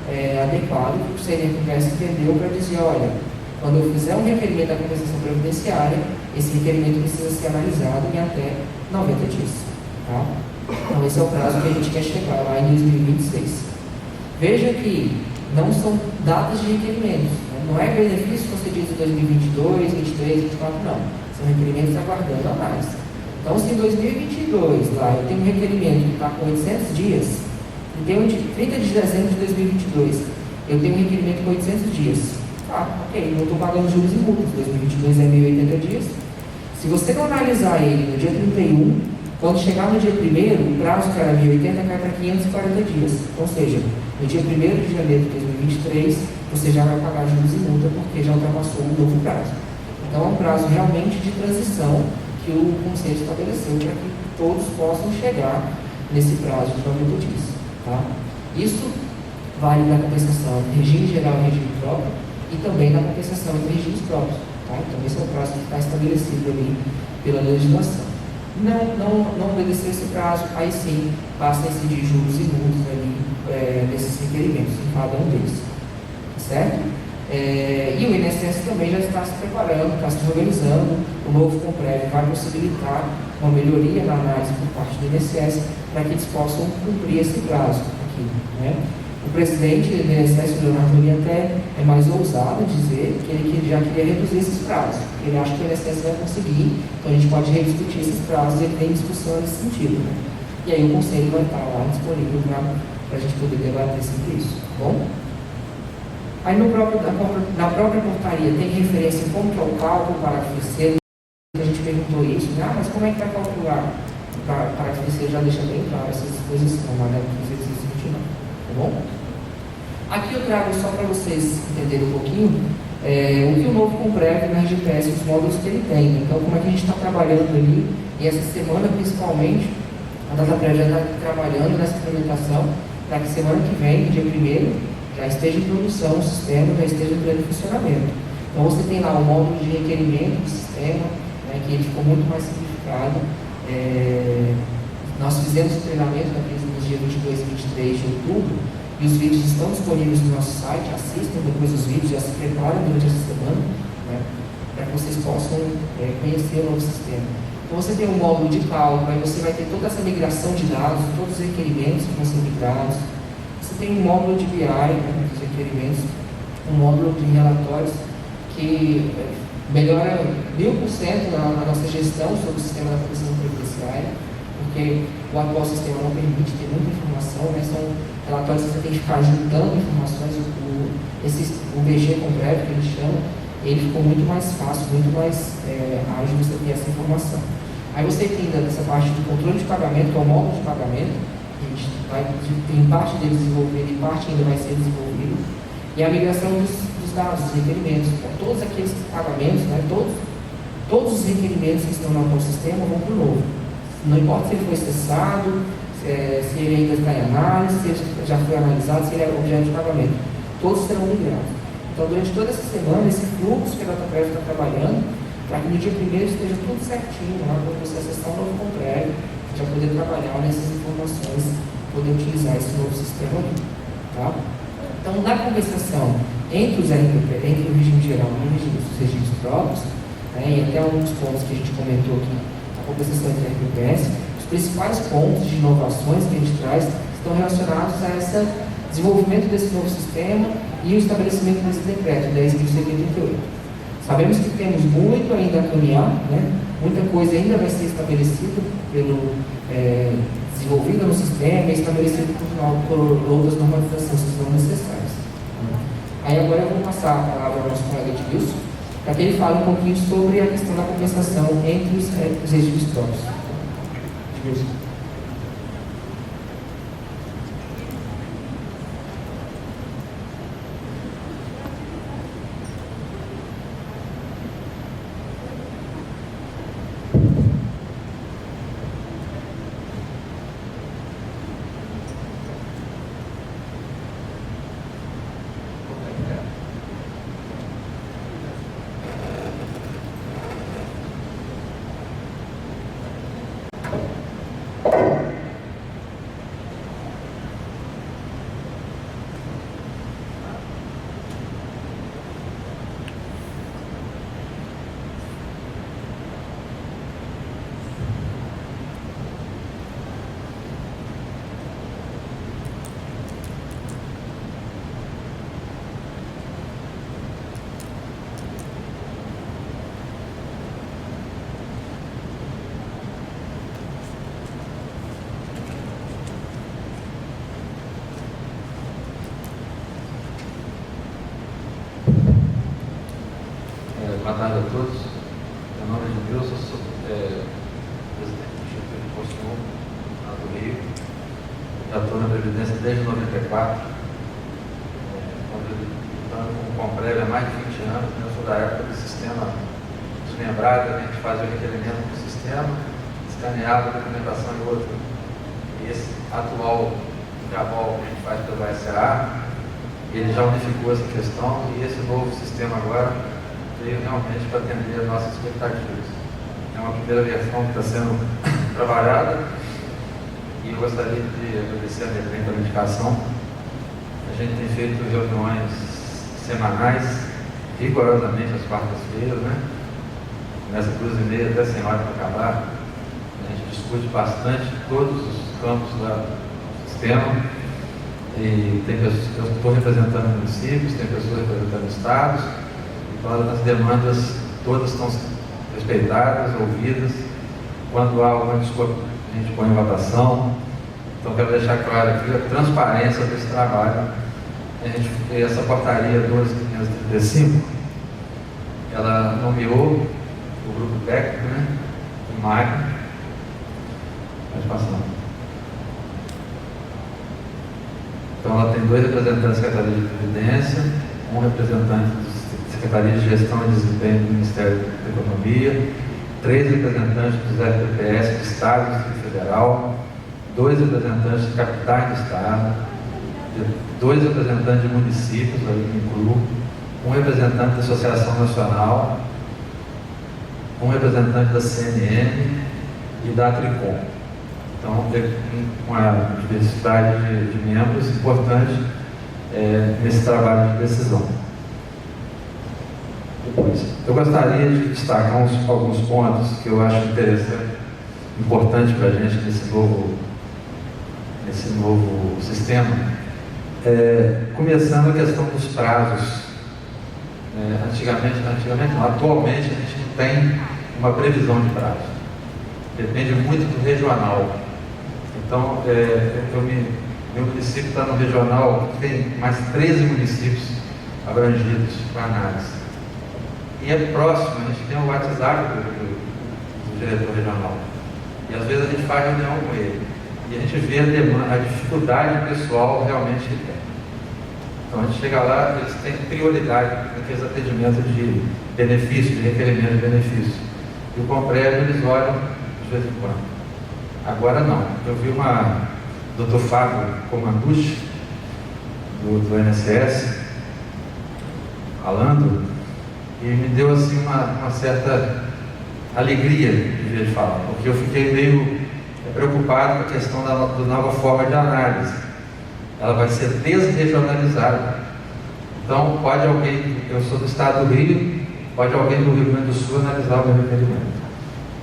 Speaker 2: adequado que o CNRPPS entendeu para dizer, olha, quando eu fizer um requerimento da compensação previdenciária, esse requerimento precisa ser analisado em até 90 dias. Tá? Então esse é o prazo que a gente quer chegar lá em 2026. Veja que não são datas de requerimentos, né? Não é benefício concedido em 2022, 2023, 2024, não. São requerimentos aguardando análise. Então, se em 2022 lá eu tenho um requerimento que está com 800 dias, e tenho de 30 de dezembro de 2022, eu tenho um requerimento com 800 dias. Ok, não estou pagando juros e multas, 2022 é 1.080 dias. Se você não analisar ele no dia 31, quando chegar no dia 1º, o prazo que era 1.080 cai para 540 dias. Ou seja, no dia 1º de janeiro de 2023, você já vai pagar juros e multa porque já ultrapassou o novo prazo. Então é um prazo realmente de transição que o Conselho estabeleceu para que todos possam chegar nesse prazo de 90 dias. Tá? Isso vale na compensação entre regime geral e regime próprio e também na compensação entre regimes próprios. Tá? Então esse é o prazo que está estabelecido ali pela legislação. Não obedecer esse prazo, aí sim passa a incidir juros e multas ali, nesses requerimentos, em cada um deles. Certo? E o INSS também já está se preparando, está se organizando. O novo Comprev vai possibilitar uma melhoria na análise por parte do INSS para que eles possam cumprir esse prazo aqui, né? O presidente do INSS, Leonardo Lee, até é mais ousado em dizer que ele já queria reduzir esses prazos, porque ele acha que o INSS vai conseguir, então a gente pode rediscutir esses prazos, ele tem discussão nesse sentido, né? E aí o conselho vai estar lá disponível para a gente poder debater sobre isso, tá bom? Aí na própria portaria tem referência em como que é o cálculo para a terceira. A gente perguntou isso, né? Mas como é que vai calcular para a terceira? Já deixa bem claro essas coisas, não vai dar para fazer exercício 29, tá bom? Aqui eu trago só para vocês entenderem um pouquinho o que o novo Comprev na RGPS, os módulos que ele tem. Então, como é que a gente está trabalhando ali, e essa semana principalmente, a DataPrev já está trabalhando nessa implementação, para que semana que vem, dia 1º, já esteja em produção o sistema, já esteja em pleno funcionamento. Então você tem lá o módulo de requerimento do sistema, né, que ele ficou muito mais simplificado. Nós fizemos o treinamento nos dias 22 e 23 de outubro, e os vídeos estão disponíveis no nosso site, assistam depois os vídeos, já se preparam durante essa semana, né, para que vocês possam conhecer o novo sistema. Então você tem um módulo de cálculo, aí você vai ter toda essa migração de dados, todos os requerimentos que vão ser migrados. Você tem um módulo de BI, né, dos requerimentos, um módulo de relatórios que melhora 1000% na nossa gestão sobre o sistema da proteção previdenciária, porque o atual sistema não permite ter muita informação, né, são relatórios que você tem que ficar juntando informações. O BG Comprev, que eles chamam, ele ficou muito mais fácil, muito mais ágil você ter essa informação. Aí você tem ainda essa parte de controle de pagamento, que é o módulo de pagamento, a gente tem parte dele desenvolvido e parte ainda vai ser desenvolvido, e a migração dos dados, dos requerimentos. Então, todos aqueles pagamentos, né, todos os requerimentos que estão no atual sistema vão para o novo. Não importa se ele foi acessado, se ele ainda está em análise, se ele já foi analisado, se ele é objeto de pagamento. Todos serão migrados. Então, durante toda essa semana, esse fluxo que a DataPrev está trabalhando, para que no dia 1º esteja tudo certinho, lá quando você acessar o novo Comprev, já poder trabalhar nessas informações, poder utilizar esse novo sistema aqui, tá? Então, na conversação entre os RPP, entre o regime geral e os regimes próprios, né, e até alguns pontos que a gente comentou aqui, a conversação entre a RPPS, os principais pontos de inovações que a gente traz estão relacionados a esse desenvolvimento desse novo sistema e o estabelecimento desse decreto 10.188. Sabemos que temos muito ainda a caminhar, né? Muita coisa ainda vai ser estabelecida desenvolvida no sistema e estabelecida por outras normatizações que são necessárias. Aí agora eu vou passar a palavra ao nosso colega Edilson, para que ele fale um pouquinho sobre a questão da compensação entre os regimes próprios. Edilson.
Speaker 3: Boa tarde a todos. Meu nome é Edilson, sou presidente do Instituto de Consumo do Rio. Já estou na Previdência desde 94. Estou com o Comprev há mais de 20 anos. Eu sou da época do sistema desmembrado, a gente fazia o requerimento do sistema, escaneava a documentação e outra. E esse atual Gabol que a gente faz pelo SA, ele já unificou essa questão, e esse novo sistema agora veio realmente para atender as nossas expectativas. É uma primeira versão que está sendo trabalhada, e eu gostaria de agradecer a Medrem pela indicação. A gente tem feito reuniões semanais, rigorosamente às quartas-feiras, né? Começa 2h30 até sem hora para acabar. A gente discute bastante todos os campos do sistema. E tem pessoas, eu estou representando municípios, tem pessoas representando estados, então as demandas todas estão respeitadas, ouvidas. Quando há alguma discórdia, a gente põe em votação. Então quero deixar claro aqui a transparência desse trabalho. Essa portaria 12.535, ela nomeou o grupo técnico, né, o MAG. Pode passar. Então ela tem 2 representantes da Secretaria de Previdência, um representante da Secretaria de Gestão e Desempenho do Ministério da Economia, 3 representantes dos FPPS de Estado e Distrito Federal, 2 representantes de capitais do Estado, 2 representantes de municípios, ali me incluo, um representante da Associação Nacional, um representante da CNN e da Tricom. Então, tem uma diversidade de membros importante nesse trabalho de decisão. Depois, eu gostaria de destacar alguns pontos que eu acho interessante, importante para a gente nesse novo sistema. Começando a questão dos prazos. Atualmente a gente não tem uma previsão de prazo. Depende muito do regional. Então, meu município está no regional, tem mais 13 municípios abrangidos para análise. E é próximo, a gente tem o WhatsApp do diretor regional. E às vezes a gente faz reunião com ele. E a gente vê a dificuldade pessoal realmente que tem. Então a gente chega lá, eles têm prioridade naqueles atendimentos de benefício, de requerimento de benefício. E o Compred eles olham de vez em quando. Agora não. Eu vi Dr. Fábio Comanducci, do INSS, falando, e me deu assim uma certa alegria de ver ele falar, porque eu fiquei meio preocupado com a questão da nova forma de análise. Ela vai ser desregionalizada. Então, pode alguém, eu sou do estado do Rio, pode alguém do Rio Grande do Sul analisar o meu requerimento.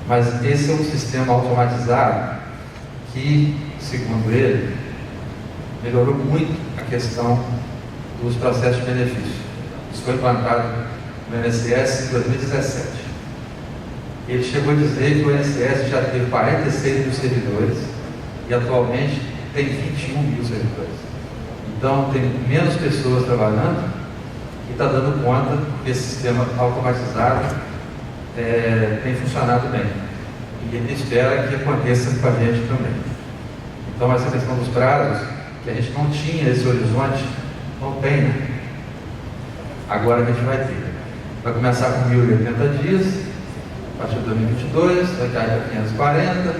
Speaker 3: Mas esse é um sistema automatizado que, segundo ele, melhorou muito a questão dos processos de benefício. Isso foi implantado no INSS em 2017. Ele chegou a dizer que o INSS já teve 46 mil servidores e atualmente tem 21 mil servidores. Então tem menos pessoas trabalhando e está dando conta que esse sistema automatizado tem funcionado bem. E ele espera que aconteça com a gente também. Então essa questão dos prazos, que a gente não tinha esse horizonte, não tem, né? Agora a gente vai ter. Vai começar com 1.080 dias, a partir de 2022, vai cair para 540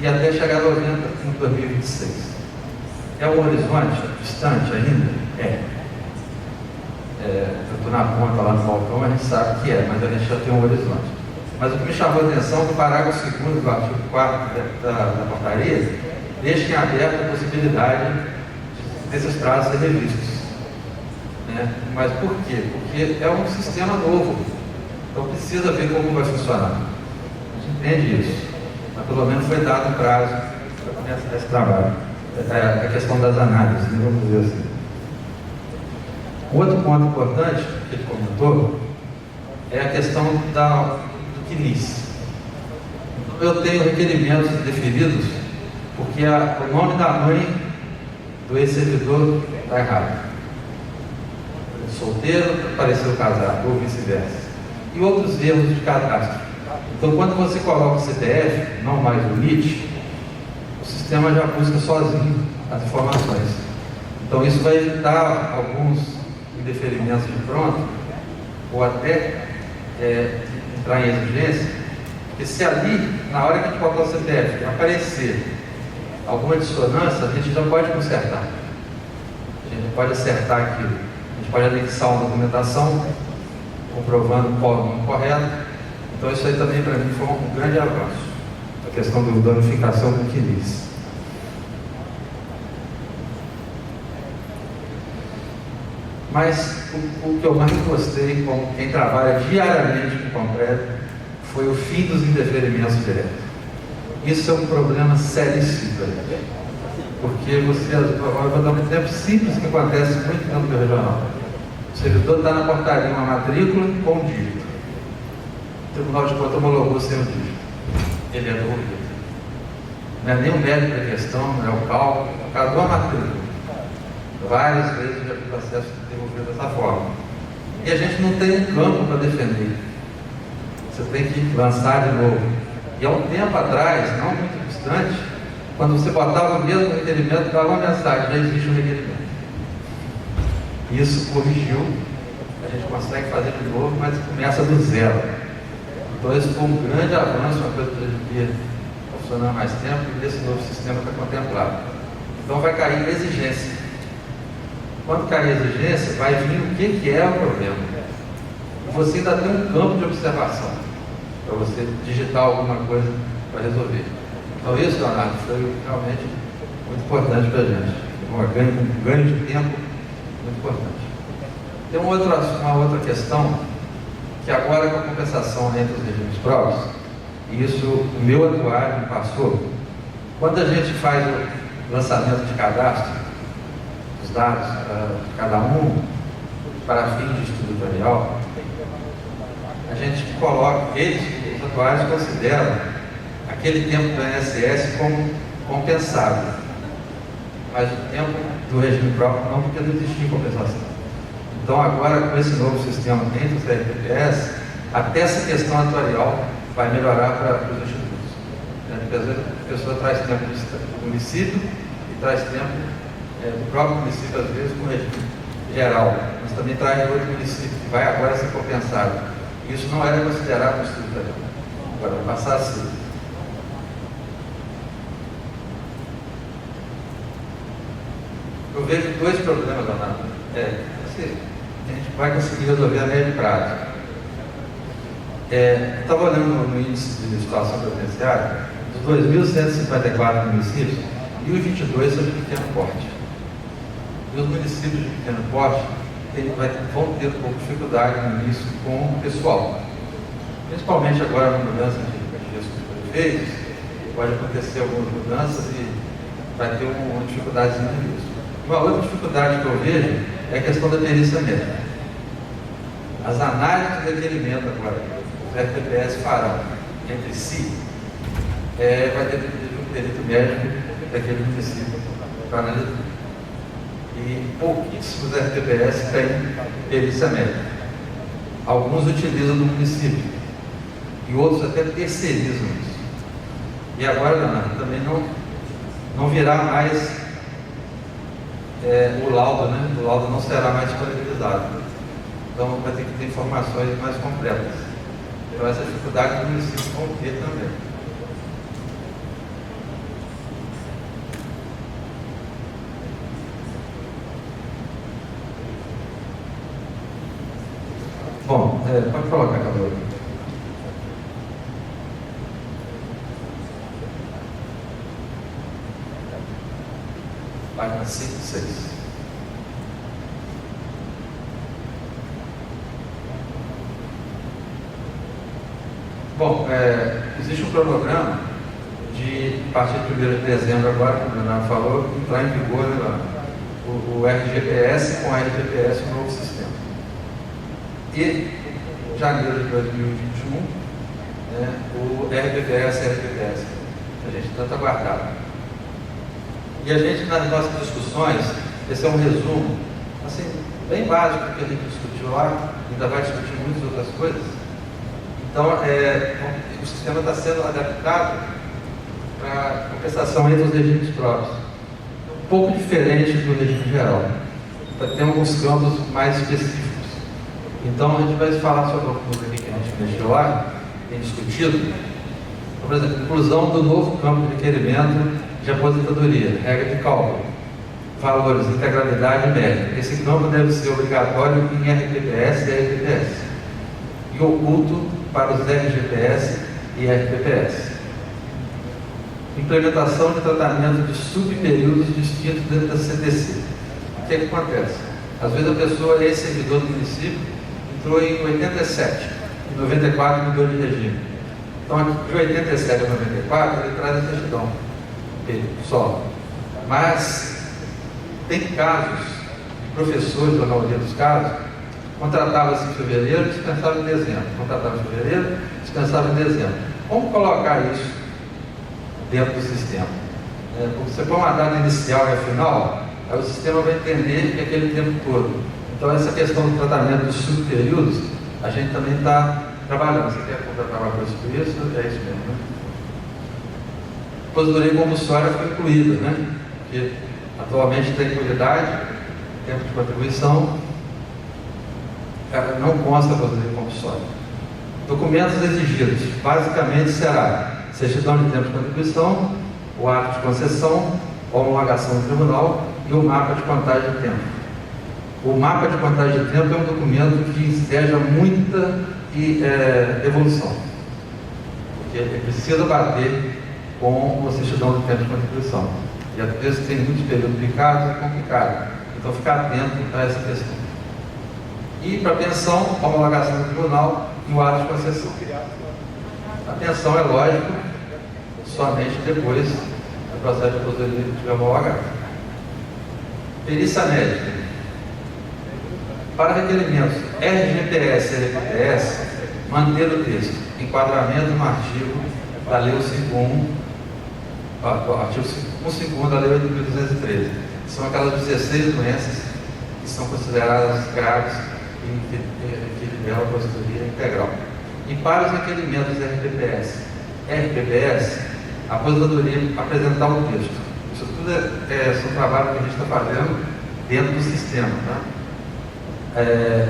Speaker 3: e até chegar a 90 em 2026. É um horizonte distante ainda? Eu estou na ponta lá no balcão, a gente sabe que mas a gente já tem um horizonte. Mas o que me chamou a atenção é que o parágrafo 2º do artigo 4º da portaria deixa em aberto a possibilidade desses prazos serem revistos. Mas por quê? Porque é um sistema novo, então precisa ver como vai funcionar. A gente entende isso, mas pelo menos foi dado um prazo para começar esse trabalho. A questão das análises, vamos dizer assim. Outro ponto importante que ele comentou é a questão do CNIS. Então, eu tenho requerimentos deferidos porque o nome da mãe do ex-servidor está errado. Solteiro apareceu casado, ou vice-versa. E outros erros de cadastro. Então, quando você coloca o CPF, não mais o NIT, o sistema já busca sozinho as informações. Então, isso vai evitar alguns indeferimentos de pronto, ou até entrar em exigência, porque se ali, na hora que a gente colocar o CPF, aparecer alguma dissonância, a gente já pode consertar. A gente pode acertar aquilo. A gente pode anexar uma documentação comprovando o código correto. Então isso aí também para mim foi um grande avanço, a questão da unificação do CNIS. Mas o que eu mais gostei, como quem trabalha diariamente com concreto, foi o fim dos indeferimentos diretos. Isso é um problema seríssimo para a gente. Porque eu vou dar um exemplo simples que acontece muito no âmbito regional. O servidor está na portaria uma matrícula com um dígito. O Tribunal de Contas homologou sem o dígito. Ele é devolvido. Não é nem o mérito da questão, não é o cálculo, é o caso da matrícula. Várias vezes eu já vi o processo devolvido dessa forma. E a gente não tem um campo para defender. Você tem que lançar de novo. E há um tempo atrás, não muito distante, quando você botava o mesmo requerimento, dava uma mensagem: já existe um requerimento. Isso corrigiu, a gente consegue fazer de novo, mas começa do zero. Então esse foi um grande avanço, uma coisa que a gente devia funcionar mais tempo, e esse novo sistema está contemplado. Então vai cair a exigência. Quando cair a exigência, vai vir o que é o problema. E você ainda tem um campo de observação para você digitar alguma coisa para resolver. Então isso, Leonardo, foi realmente muito importante para a gente. Um ganho de tempo muito importante. Tem uma outra questão, que agora com a compensação entre os regimes próprios, e isso o meu atuário me passou, quando a gente faz o lançamento de cadastro, os dados de cada um, para fim de estudo tutorial, a gente coloca, os atuários consideram aquele tempo do INSS como compensável, mas o tempo do regime próprio não, porque não existia compensação. Então agora, com esse novo sistema entre os RPPS, até essa questão atuarial vai melhorar para os institutos. Porque às vezes a pessoa traz tempo do município e traz tempo do próprio município, às vezes, com o regime geral, mas também traz de outro município, que vai agora ser compensado. Isso não era considerado no estudo tutorial. Agora vai passar a ser. Eu vejo dois problemas, Leonardo. A gente vai conseguir resolver a médio prazo. Estava olhando no índice de situação previdenciária, dos 2.154 municípios, 1.022 são de pequeno porte. E os municípios de pequeno porte vão ter um pouco de dificuldade no início com o pessoal. Principalmente agora na mudança de gestão dos prefeitos, pode acontecer algumas mudanças e vai ter uma dificuldade no início. Uma outra dificuldade que eu vejo é a questão da perícia médica. As análises de requerimento agora, os RPPS farão entre si, vai ter um perito médico daquele município para analisar. E pouquíssimos RPPS têm perícia médica. Alguns utilizam do município e outros até terceirizam isso. E agora, Leonardo, também não virá mais o laudo, né? O laudo não será mais disponibilizado. Então vai ter que ter informações mais completas. Então essa dificuldade do município vão ter também. Bom, pode colocar, Carol. Página 5 e 6. Bom, existe um cronograma de, a partir de 1º de dezembro agora, como o Leonardo falou, entrar em vigor, né, o RGPS com a RGPS, o novo sistema. E janeiro de 2021, o RPPS, a gente tanto aguardava. E a gente, nas nossas discussões, esse é um resumo, assim, bem básico que a gente discutiu lá, ainda vai discutir muitas outras coisas. Então, o sistema está sendo adaptado para compensação entre os regimes próprios. Um pouco diferente do regime geral. Tem alguns campos mais específicos. Então, a gente vai falar sobre alguns aqui que a gente mexeu lá, tem discutido. Por exemplo, inclusão do novo campo de requerimento de aposentadoria, regra de cálculo, valores, integralidade e média. Esse campo deve ser obrigatório em RPPS e RPPS e oculto para os RGPS e RPPS. Implementação de tratamento de subperíodos distintos dentro da CTC. O que acontece? Às vezes a pessoa é servidor do município, entrou em 87, em 94 mudou de regime. Então, de 87 a 94, ele traz a certidão só. Mas tem casos, professores, na maioria dos casos, contratava-se em fevereiro, dispensava em dezembro. Contratava em fevereiro, dispensava em dezembro. Como colocar isso dentro do sistema? Porque você põe uma data inicial e a final, aí o sistema vai entender que é aquele tempo todo. Então, essa questão do tratamento dos subperíodos, a gente também está trabalhando. Você quer contratar uma coisa por isso? É isso mesmo, né? A aposentadoria compulsória foi incluída, né? Porque atualmente tem equidade, tempo de contribuição, não consta a aposentadoria compulsória. Documentos exigidos, basicamente será certidão de tempo de contribuição, o ato de concessão, homologação do tribunal e o mapa de contagem de tempo. O mapa de contagem de tempo é um documento que enseja muita evolução, porque ele precisa bater com a certidão de tempo de contribuição. E às vezes tem muitos períodos duplicados, é complicado. Então, ficar atento a essa questão. E para a pensão, homologação do tribunal e o ato de concessão. A pensão é lógico, somente depois do processo de aposentadoria estiver homologado. Perícia médica. Para requerimentos RGPS e RPPS, manter o texto. Enquadramento no artigo da Lei 151, artigo 151 da Lei 8.213. São aquelas 16 doenças que são consideradas graves e que liberam a aposentadoria integral. E para os requerimentos RPPS, a aposentadoria apresentar o texto. Isso tudo são trabalhos que a gente está fazendo dentro do sistema, tá?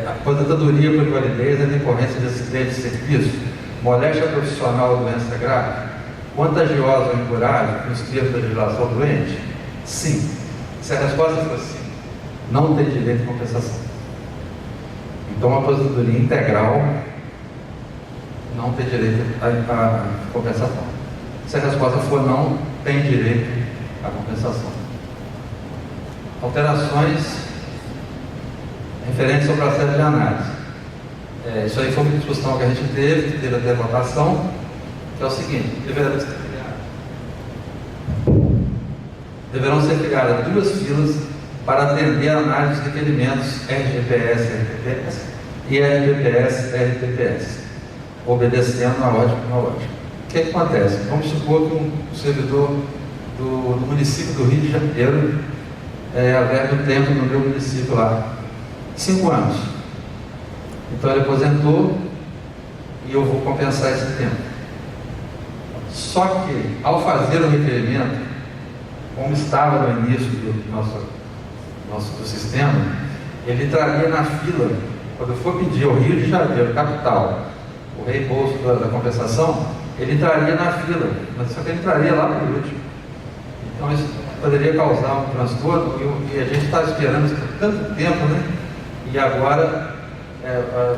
Speaker 3: A aposentadoria por invalidez é decorrência de acidente de serviço, moléstia profissional ou doença grave, contagiosa ou incurável, nos termos da legislação doente? Sim. Se a resposta for sim, não tem direito de compensação. Então, a aposentadoria integral não tem direito a compensação. Se a resposta for não, tem direito à compensação. Alterações referentes ao processo de análise. Isso aí foi uma discussão que a gente teve até votação, que é o seguinte: deverão ser criadas 2 filas para atender a análise de requerimentos RGPS, RPPS e RGPS, RPPS, obedecendo a ordem cronológica. O que acontece? Vamos supor que um servidor do município do Rio de Janeiro averba o tempo no meu município lá, 5 anos. Então ele aposentou e eu vou compensar esse tempo. Só que, ao fazer o requerimento, como estava no início do nosso sistema, ele entraria na fila. Quando eu for pedir ao Rio de Janeiro, capital, o reembolso da compensação, ele entraria na fila, mas só que ele entraria lá por último. Então isso poderia causar um transtorno e a gente está esperando por tanto tempo, né? E agora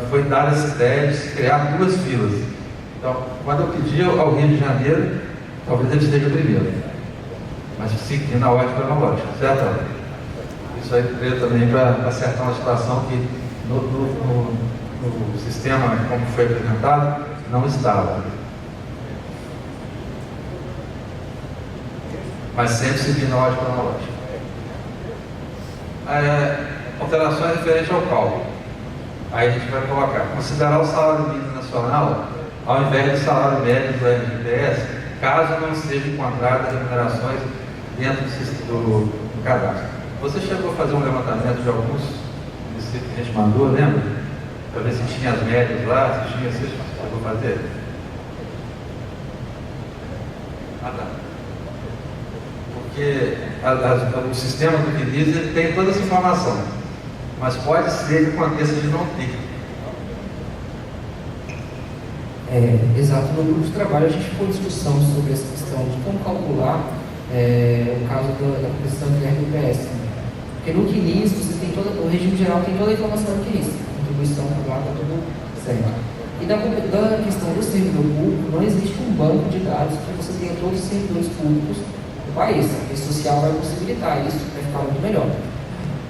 Speaker 3: foi dada essa ideia de se criar 2 filas. Então, quando eu pedir ao Rio de Janeiro, talvez ele esteja primeiro, mas seguindo a ordem cronológica, certo? Isso aí veio também para acertar uma situação que no sistema, como foi apresentado, não estava. Mas sempre seguindo a ordem cronológica. Alterações referentes ao cálculo. Aí a gente vai colocar: considerar o salário mínimo nacional ao invés do salário médio do RGPS, caso não sejam encontradas remunerações dentro do cadastro. Você chegou a fazer um levantamento de alguns municípios que a gente mandou, lembra? Para ver se tinha as médias lá, se tinha, você chegou a fazer? Tá. Porque o sistema do CNIS, ele tem toda essa informação, mas pode ser que aconteça de não ter.
Speaker 2: Exato. No grupo de trabalho a gente ficou discussão sobre essa questão de como calcular o caso da questão do RPPS. Porque no CNIS, você tem o regime geral tem toda a informação do CNIS, a contribuição lá, está tudo certo. E da questão do servidor público, não existe um banco de dados que você tenha todos os servidores públicos do país. A rede social vai possibilitar isso, vai ficar muito melhor.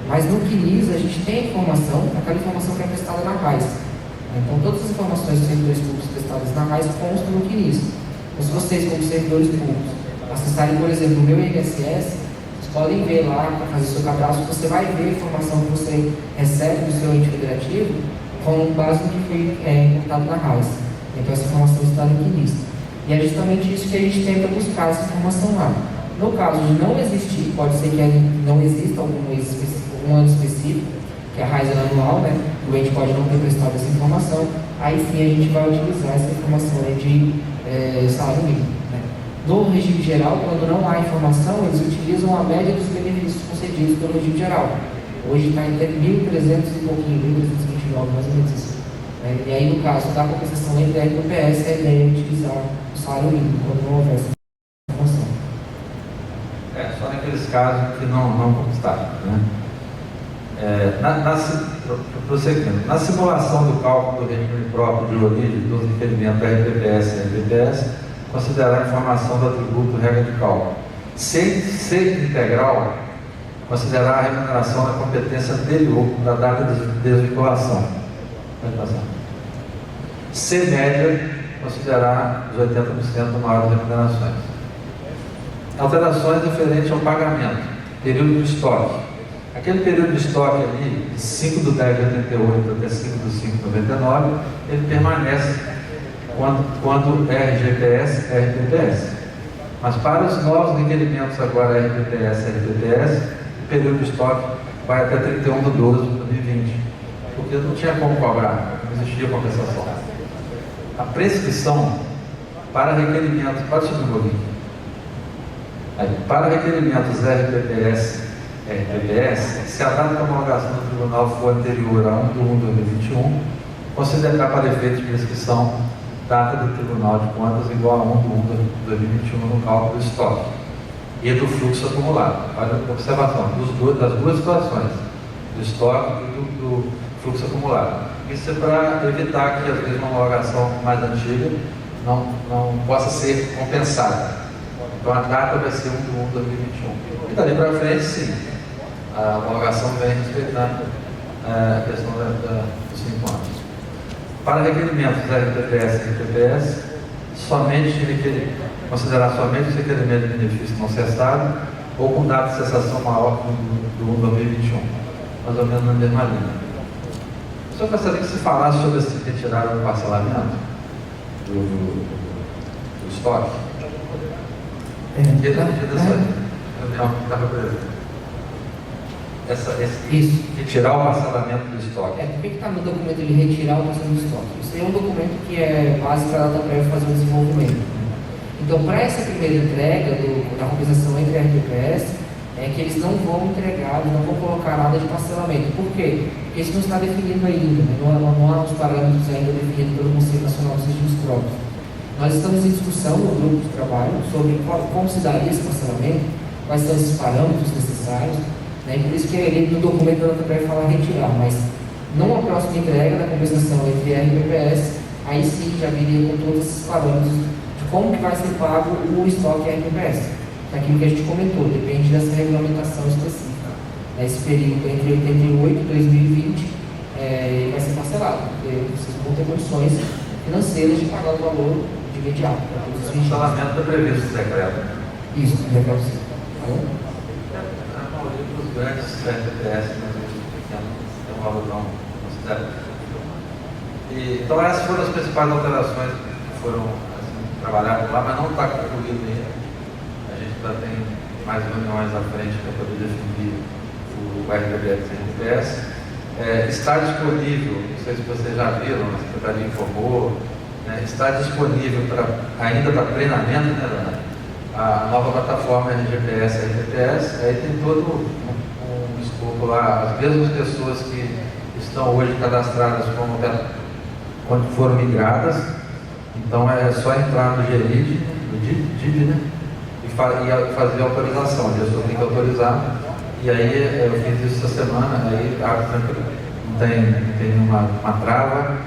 Speaker 2: Mas no QNIS a gente tem a informação, aquela informação que é prestada na RAIS. Então todas as informações dos servidores públicos prestadas na RAIS constam no QNIS. Então se vocês, como servidores públicos, acessarem, por exemplo, o meu INSS, vocês podem ver lá, para fazer seu cadastro, você vai ver a informação que você recebe do seu ente federativo com base no que foi importado na RAIS. Então essa informação está no QNIS. E é justamente isso que a gente tenta buscar, essa informação lá. No caso de não existir, pode ser que não exista algum ano específico, que a RAIS é anual, né? O ente pode não ter prestado essa informação, aí sim a gente vai utilizar essa informação de salário mínimo. Né? No regime geral, quando não há informação, eles utilizam a média dos benefícios concedidos pelo regime geral. Hoje está em 1.300 e pouquinho, 1.329, mais ou menos isso. E aí, no caso da compensação entre a RPPS, a ideia é utilizar o salário mínimo, quando não houver essa informação.
Speaker 3: Só naqueles casos que não conquistaram, né? Na simulação do cálculo do regime próprio de origem dos requerimentos RPPS e RPPS, considerar a informação do atributo regra de cálculo. Ser integral, considerar a remuneração da competência anterior da data de desvinculação. Ser média, considerar os 80% maiores remunerações. Alterações referentes ao pagamento, período de estoque. Aquele período de estoque ali, de 5 de 10 de 88 até 5 de 5 de 99, ele permanece quando RGPS, RPPS. Mas para os novos requerimentos agora RPPS, RPPS, o período de estoque vai até 31 de 12 de 2020, porque não tinha como cobrar, não existia compensação. A prescrição para requerimentos, pode subir um pouquinho. Para requerimentos RPPS, RPPS, se a data de homologação do tribunal for anterior a 1 de 1 de 2021, considerar para efeito de prescrição data do Tribunal de Contas igual a 1 de 1 de 2021 no cálculo do estoque e do fluxo acumulado. Olha a observação das duas situações, do estoque e do fluxo acumulado. Isso é para evitar que, às vezes, uma homologação mais antiga não possa ser compensada. Então a data vai ser 1 de 1 de 2021. E dali para frente, sim, a homologação vem respeitando a questão dos 5 anos. Para requerimentos da RPPS e RPPS, considerar somente os requerimentos de benefício não cessado ou com data de cessação maior do 1 de 2021, mais ou menos na mesma linha. Eu só gostaria que se falasse sobre essa retirada do parcelamento do estoque. Retirar o parcelamento do estoque.
Speaker 2: Por que está no documento de retirar o parcelamento do estoque? Isso aí é um documento que é base para a DataPrev fazer o desenvolvimento. Então, para essa primeira entrega da compensação entre a RPPS, é que eles não vão entregar, eles não vão colocar nada de parcelamento. Por quê? Porque isso não está definido ainda, né? Não há os parâmetros ainda definidos pelo Conselho Nacional dos Regimes Próprios. Nós estamos em discussão no grupo de trabalho sobre como se daria esse parcelamento, quais são esses parâmetros necessários, né? E por isso que ele, no documento da DataPrev fala retirar, mas numa próxima entrega da compensação entre a RPPS, aí sim já viria com todos esses parâmetros de como que vai ser pago o estoque RPPS. Aquilo que a gente comentou, depende dessa regulamentação específica. Esse período entre 88 e 2020 vai ser parcelado, porque vocês vão ter condições financeiras de pagar o valor de imediato para todos os 20 anos.
Speaker 3: O parcelamento é previsto no decreto.
Speaker 2: Isso, no decreto sim.
Speaker 3: A maioria dos grandes RPPS, mas os pequenos tem um valor não considerável. Então essas foram as principais alterações que foram trabalhadas lá, mas não está concluído ainda. A gente ainda tem mais reuniões à frente para poder definir o RPPS e o RPPS. Está disponível, não sei se vocês já viram, a Secretaria informou, né, está disponível ainda para treinamento, né, Dana? A nova plataforma RGPS e RPPS, aí tem todo um escopo lá, as mesmas pessoas que estão hoje cadastradas quando foram migradas, então é só entrar no GERID, no DID, né? E fazer a autorização, o gestor tem que autorizar, e aí eu fiz isso essa semana, aí não tem uma trava,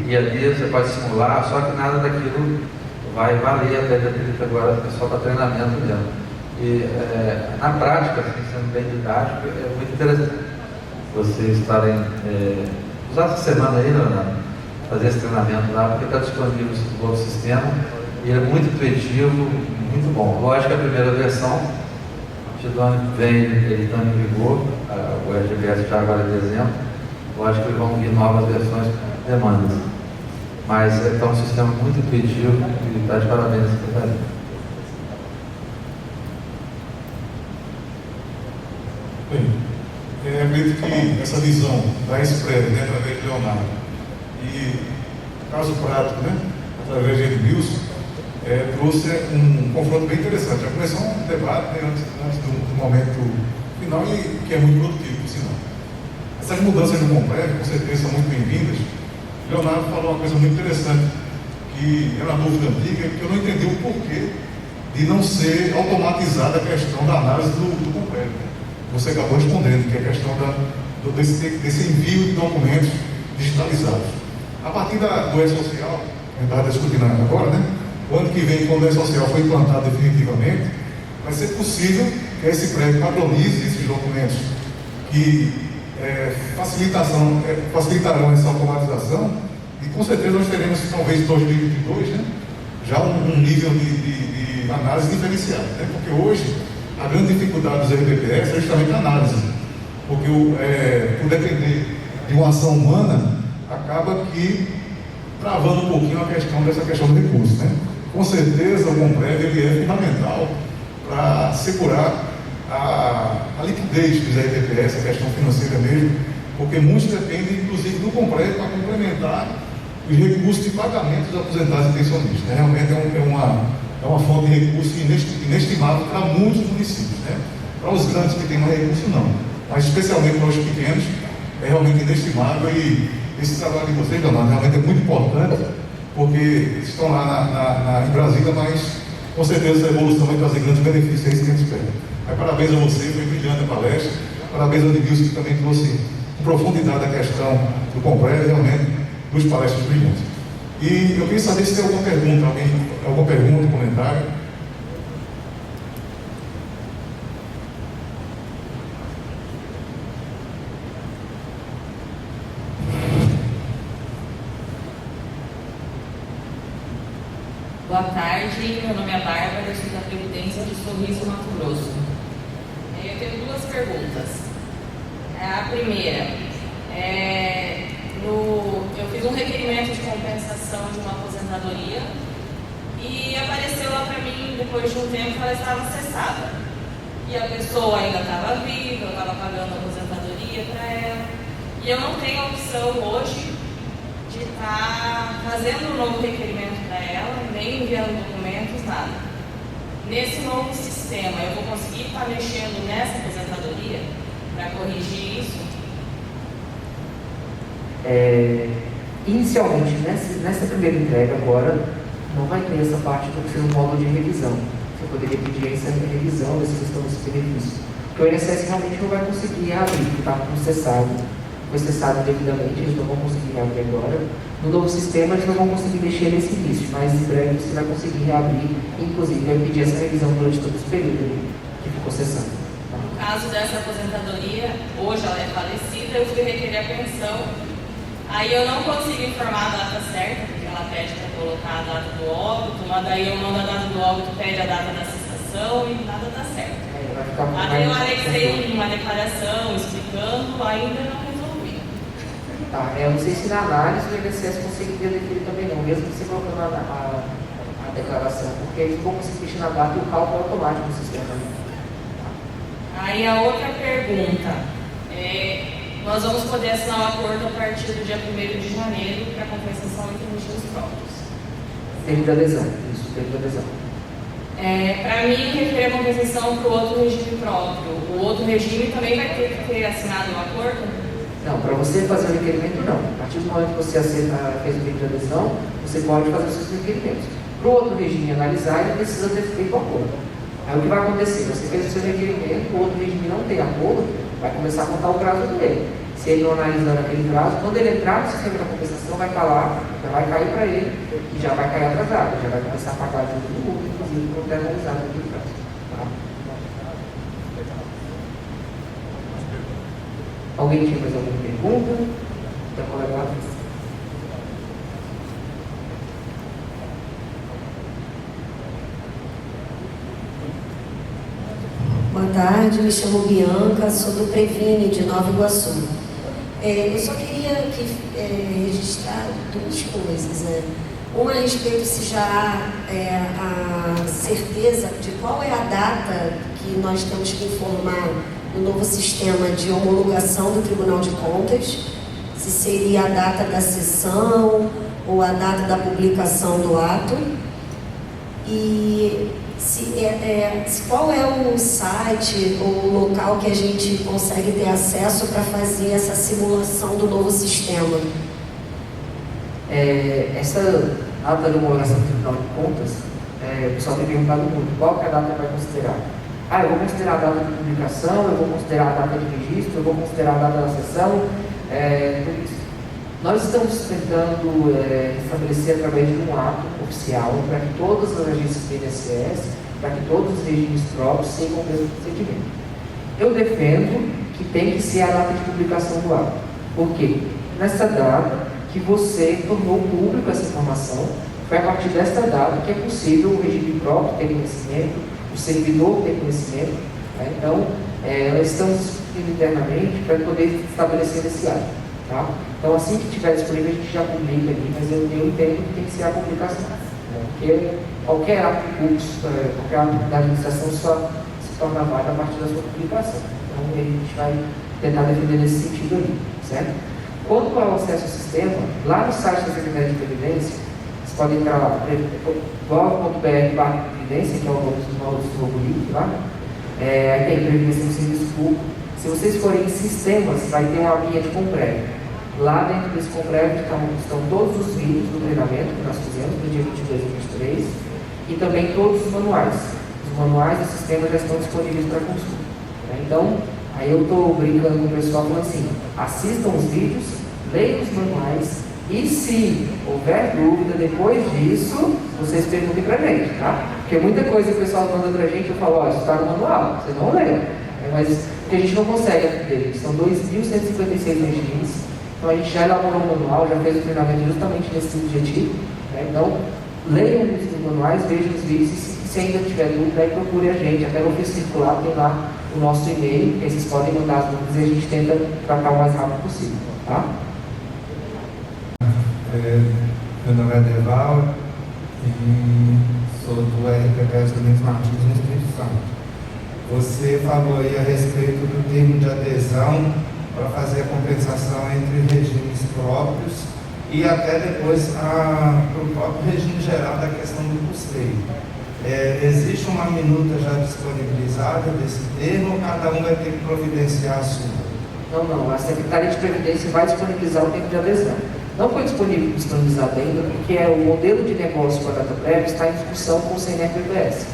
Speaker 3: e ali você pode simular, só que nada daquilo vai valer até dia 30 agora, é só para treinamento mesmo. E na prática, assim, sendo bem didático, é muito interessante. vocês estarem, usar essa semana aí, Leonardo, fazer esse treinamento lá, porque está disponível o novo sistema e ele é muito intuitivo, muito bom. Lógico que a primeira versão, a partir do ano que vem, ele está em vigor, o RGBS já agora é dezembro, lógico que vão vir novas versões por demandas. Mas é um sistema muito intuitivo e está de parabéns à Secretaria.
Speaker 1: Bem, acredito que essa visão da Exprev, né, através de Leonardo, e caso prático, né, através de Edmilson, trouxe um confronto bem interessante. Já começou um debate, né, antes do momento final, e que é muito produtivo, por sinal. Essas mudanças no Comprev, com certeza, são muito bem-vindas. Leonardo falou uma coisa muito interessante, que era uma dúvida antiga, que eu não entendi o porquê de não ser automatizada a questão da análise do Comprev. Você acabou respondendo, que é a questão desse envio de documentos digitalizados. A partir do E-Social, a gente estava discutindo agora, né? O ano que vem, quando o E-Social for implantado definitivamente, vai ser possível que esse prédio padronize esses documentos que facilitarão essa automatização, e com certeza nós teremos, talvez em 2022, né, já um nível de análise diferenciado, né, porque hoje a grande dificuldade dos RBPS é justamente a análise, porque por depender de uma ação humana, acaba que travando um pouquinho dessa questão do recurso, né. Com certeza o Comprev ele é fundamental para assegurar a liquidez dos RBPS, a questão financeira mesmo, porque muitos dependem, inclusive, do Comprev para complementar os recursos de pagamento dos aposentados e pensionistas. Né? Realmente é uma fonte de recurso inestimável para muitos municípios. Né? Para os grandes que têm mais recurso, não. Mas, especialmente para os pequenos, é realmente inestimável, e esse trabalho de vocês, Leonardo, realmente é muito importante, porque estão lá em Brasília, mas com certeza a evolução vai trazer grandes benefícios, é isso que a gente espera. Mas parabéns a você, foi brilhante a palestra, parabéns ao Edmilson, que também trouxe com profundidade a questão do Comprev, realmente, dos palestras brilhantes. E eu queria saber se tem alguma pergunta, alguma pergunta, comentário.
Speaker 4: Boa tarde, meu nome é Bárbara, eu sou da Previdência de Sorriso, Mato Grosso. Eu tenho duas perguntas. A primeira, eu fiz um requerimento de compensação de uma aposentadoria e apareceu lá para mim, depois de um tempo, que ela estava cessada. E a pessoa ainda estava viva, eu estava pagando a aposentadoria para ela. E eu não tenho a opção hoje de estar fazendo um novo requerimento para ela, nem enviando documentos, nada. Nesse novo sistema, eu vou conseguir estar mexendo nessa aposentadoria para corrigir isso?
Speaker 2: Inicialmente, nessa primeira entrega agora, não vai ter essa parte do que seja um módulo de revisão. Você poderia pedir essa revisão dessa questão desse benefício. Porque o INSS realmente não vai conseguir abrir, porque está foi cessado devidamente, eles não vão conseguir abrir agora. No novo sistema, eles não vão conseguir mexer nesse início, mas em breve você vai conseguir reabrir, inclusive vai pedir essa revisão durante todo esse período que ficou cessado.
Speaker 4: No caso dessa aposentadoria, hoje ela é falecida, eu fui requerer a pensão, aí eu não consigo informar a data certa, porque ela pede para colocar a data do óbito, mas daí eu mando a data do óbito, pede a data da cessação e nada dá certo. Aí eu anexei uma declaração explicando, ainda não resolvi.
Speaker 2: Tá, eu não sei se na análise o INSS conseguiria definir também não, mesmo que você colocando a declaração, porque eles vão conseguir mexer na data e o cálculo é automático no sistema.
Speaker 4: Aí a outra pergunta, nós vamos poder assinar o acordo a partir do dia 1º de janeiro para a compensação entre regimes próprios.
Speaker 2: Termo de adesão, isso, termo de adesão.
Speaker 4: Para mim, requerer a compensação para o outro regime próprio. O outro regime também vai ter que ter assinado o acordo?
Speaker 2: Não, para você fazer o requerimento, não. A partir do momento que você fez o termo de adesão, você pode fazer os seus requerimentos. Para o outro regime analisar, ele precisa ter feito o acordo. Aí o que vai acontecer? Você fez o seu requerimento, o outro regime não tem acordo, vai começar a contar o prazo dele. Se ele não analisar naquele prazo, quando ele entrar no sistema da compensação, vai estar lá, já vai cair para ele e já vai cair atrasado, já vai começar a pagar junto do lucro, inclusive, por não ter analisado naquele prazo. Tá? Alguém tinha mais alguma pergunta? Da colega?
Speaker 5: Boa tarde, me chamo Bianca, sou do Previne de Nova Iguaçu. Eu só queria registrar duas coisas. Uma a respeito se já há a certeza de qual é a data que nós temos que informar no novo sistema de homologação do Tribunal de Contas, se seria a data da sessão ou a data da publicação do ato, e qual é o site ou o local que a gente consegue ter acesso para fazer essa simulação do novo sistema?
Speaker 2: Essa data de homologação do Tribunal de Contas, o pessoal tem perguntado muito, qual que é a data que vai considerar? Eu vou considerar a data de publicação, eu vou considerar a data de registro, eu vou considerar a data da sessão. Nós estamos tentando estabelecer através de um ato oficial para que todas as agências do INSS, para que todos os regimes próprios sigam o mesmo procedimento. Eu defendo que tem que ser a data de publicação do ato. Por quê? Nessa data que você tornou público essa informação, foi a partir desta data que é possível o regime próprio ter conhecimento, o servidor ter conhecimento. Então, nós estamos discutindo internamente para poder estabelecer esse ato. Tá? Então, assim que estiver disponível, a gente já publica ali, mas eu entendo que tem que ser a publicação. Porque qualquer ato de curso, qualquer ato da administração só se torna válido a partir da sua publicação. Então, a gente vai tentar defender nesse sentido aí, certo? Quanto ao acesso ao sistema, lá no site da Secretaria de Previdência, vocês podem entrar lá, gov.br/previdência, que é o novo link lá, aí tem Previdência no Serviço Público. Se vocês forem em sistemas, vai ter uma linha de Comprev. Lá dentro desse Comprev estão todos os vídeos do treinamento que nós fizemos no dia 22 e 23 e também todos os manuais. Os manuais do sistema já estão disponíveis para consulta. Então, aí eu estou brincando com o pessoal falando assim, assistam os vídeos, leiam os manuais e se houver dúvida depois disso, vocês perguntem para a gente, tá? Porque muita coisa que o pessoal manda para a gente, eu falo, isso está no manual, vocês não leram. Mas porque a gente não consegue atender, são 2.156 regimes, então a gente já elaborou um manual, já fez o treinamento justamente nesse objetivo. Então, leiam os manuais, vejam os vídeos e se ainda tiver dúvida, aí procure a gente, até no ofício circular tem lá o nosso e-mail, que aí vocês podem mandar as dúvidas e a gente tenta tratar o mais rápido possível, tá?
Speaker 6: Meu nome é Deval e sou do RPPS Domingos Martins, no Espírito Santo. Você falou aí a respeito do termo de adesão para fazer a compensação entre regimes próprios e até depois para o próprio regime geral da questão do custeio. Existe uma minuta já disponibilizada desse termo ou cada um vai ter que providenciar a sua?
Speaker 2: Não. A Secretaria de Previdência vai disponibilizar o termo de adesão. Não foi disponibilizado ainda porque o modelo de negócio com a data prévia está em discussão com o CNFPS.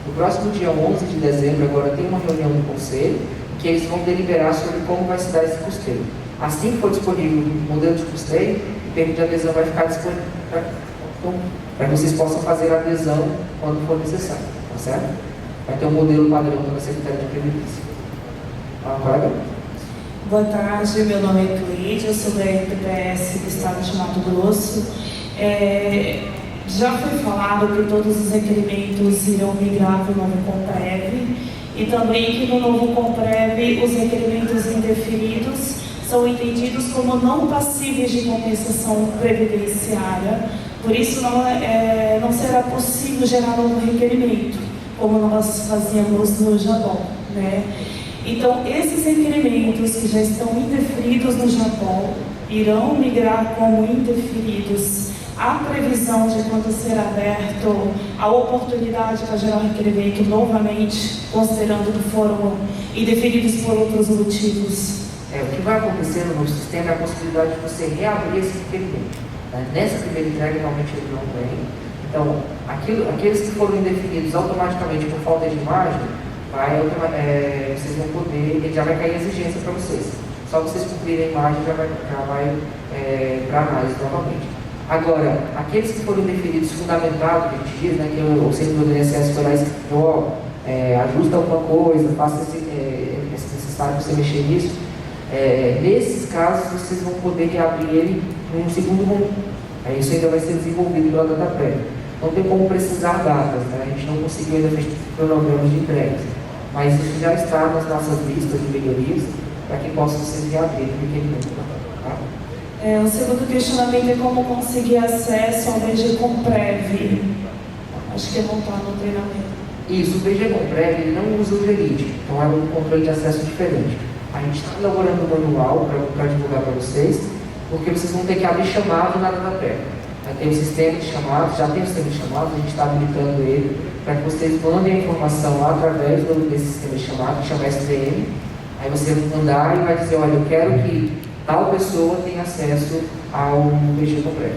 Speaker 2: No próximo dia 11 de dezembro, agora tem uma reunião do Conselho, que eles vão deliberar sobre como vai se dar esse custeio. Assim que for disponível o modelo de custeio, o termo de adesão vai ficar disponível para que vocês possam fazer a adesão quando for necessário, tá certo? Vai ter um modelo padrão da Secretaria de Previdência. Colega?
Speaker 7: Boa tarde, meu nome é Cleide, eu sou da RPPS do Estado de Mato Grosso. Já foi falado que todos os requerimentos irão migrar para o novo Comprev e também que no novo Comprev os requerimentos indeferidos são entendidos como não passíveis de compensação previdenciária, por isso não será possível gerar novo requerimento, como nós fazíamos no Japão, né? Então, esses requerimentos que já estão indeferidos no Japão irão migrar como indeferidos. Há previsão de quando ser aberto a oportunidade para gerar um requerimento novamente, considerando que foram indeferidos por outros motivos?
Speaker 2: O que vai acontecer no novo sistema é a possibilidade de você reabrir esse requerimento. Nessa primeira entrega, realmente ele não vem. Então, aqueles que foram indefinidos automaticamente por falta de imagem, vocês vão poder, ele já vai cair a exigência para vocês. Só vocês cumprirem a imagem já vai para análise novamente. Agora, aqueles que foram indefinidos fundamentados, que a gente diz, né, que o servidor do INSS foi lá e escreveu, ajusta alguma coisa, faça se necessário você mexer nisso, Nesses casos, vocês vão poder reabrir ele em um segundo momento. Isso ainda vai ser desenvolvido pela DataPrev. Não tem como precisar datas, né? A gente não conseguiu ainda fechar cronogramas de entregas, mas isso já está nas nossas listas de melhorias para que possam ser reabrir o requerimento. Tá?
Speaker 7: O segundo questionamento é como conseguir acesso ao BG Comprev. Acho que não está no treinamento.
Speaker 2: Isso, o BG Comprev ele não usa o GRID, então é um controle de acesso diferente. A gente está elaborando um manual para divulgar para vocês, porque vocês vão ter que abrir chamado na DataPrev. Tem um sistema de chamados, já tem um sistema de chamados, a gente está habilitando ele para que vocês mandem a informação através desse sistema de chamado, que chama STM. Aí você vai mandar e vai dizer, olha, eu quero que tal pessoa tenha acesso ao BG Comprev.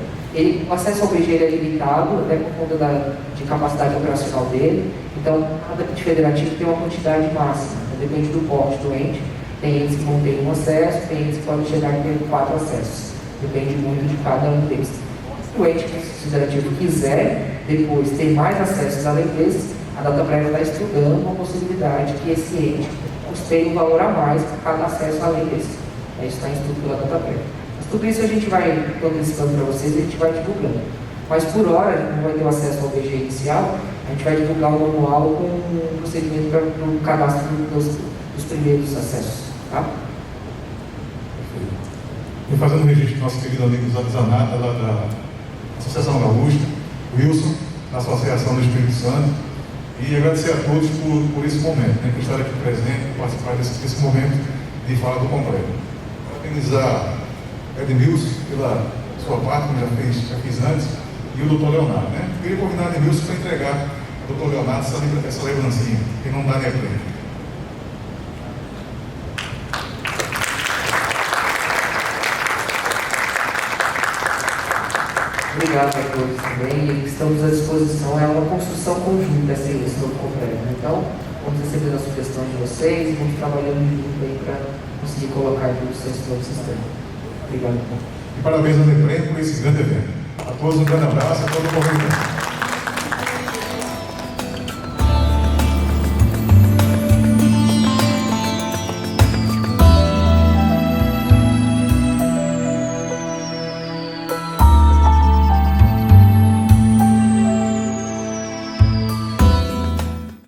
Speaker 2: O acesso ao BG ele é limitado, até por conta de capacidade operacional dele. Então, cada ente federativo tem uma quantidade máxima, então, depende do porte do ente. Tem entes que vão ter um acesso, tem entes que podem chegar a ter 4 acessos. Depende muito de cada um deles. Se o ente federativo quiser depois ter mais acessos além desses, a DataPrev está estudando uma possibilidade que esse ente custeie um valor a mais por cada acesso além desse. Isso está em estudo pela DataPrev. Mas tudo isso a gente vai antecipando para vocês e a gente vai divulgando. Mas por hora, a gente não vai ter o acesso ao BG inicial, a gente vai divulgar um manual com um procedimento para o cadastro dos primeiros acessos. Tá?
Speaker 1: E fazendo o registro do nosso querido amigo Zanata, lá da Associação Gaúcha, Wilson, da Associação do Espírito Santo, e agradecer a todos por esse momento, por estar aqui presente, por participar desse momento de fala do Comprev. Parabenizar Edmilson pela sua parte, como já fiz antes, e o doutor Leonardo. Queria convidar a Edmilson para entregar ao doutor Leonardo essa lembrancinha, que não dá nem a frente.
Speaker 2: Obrigado a todos também, estamos à disposição, é uma construção conjunta essa gestão do Comprev. Então, vamos receber a sugestão de vocês e vamos trabalhando junto aí para conseguir colocar em produção esse novo sistema. Obrigado.
Speaker 1: E parabéns ao DEPREM por esse grande evento. A todos um grande abraço, a toda a comunidade.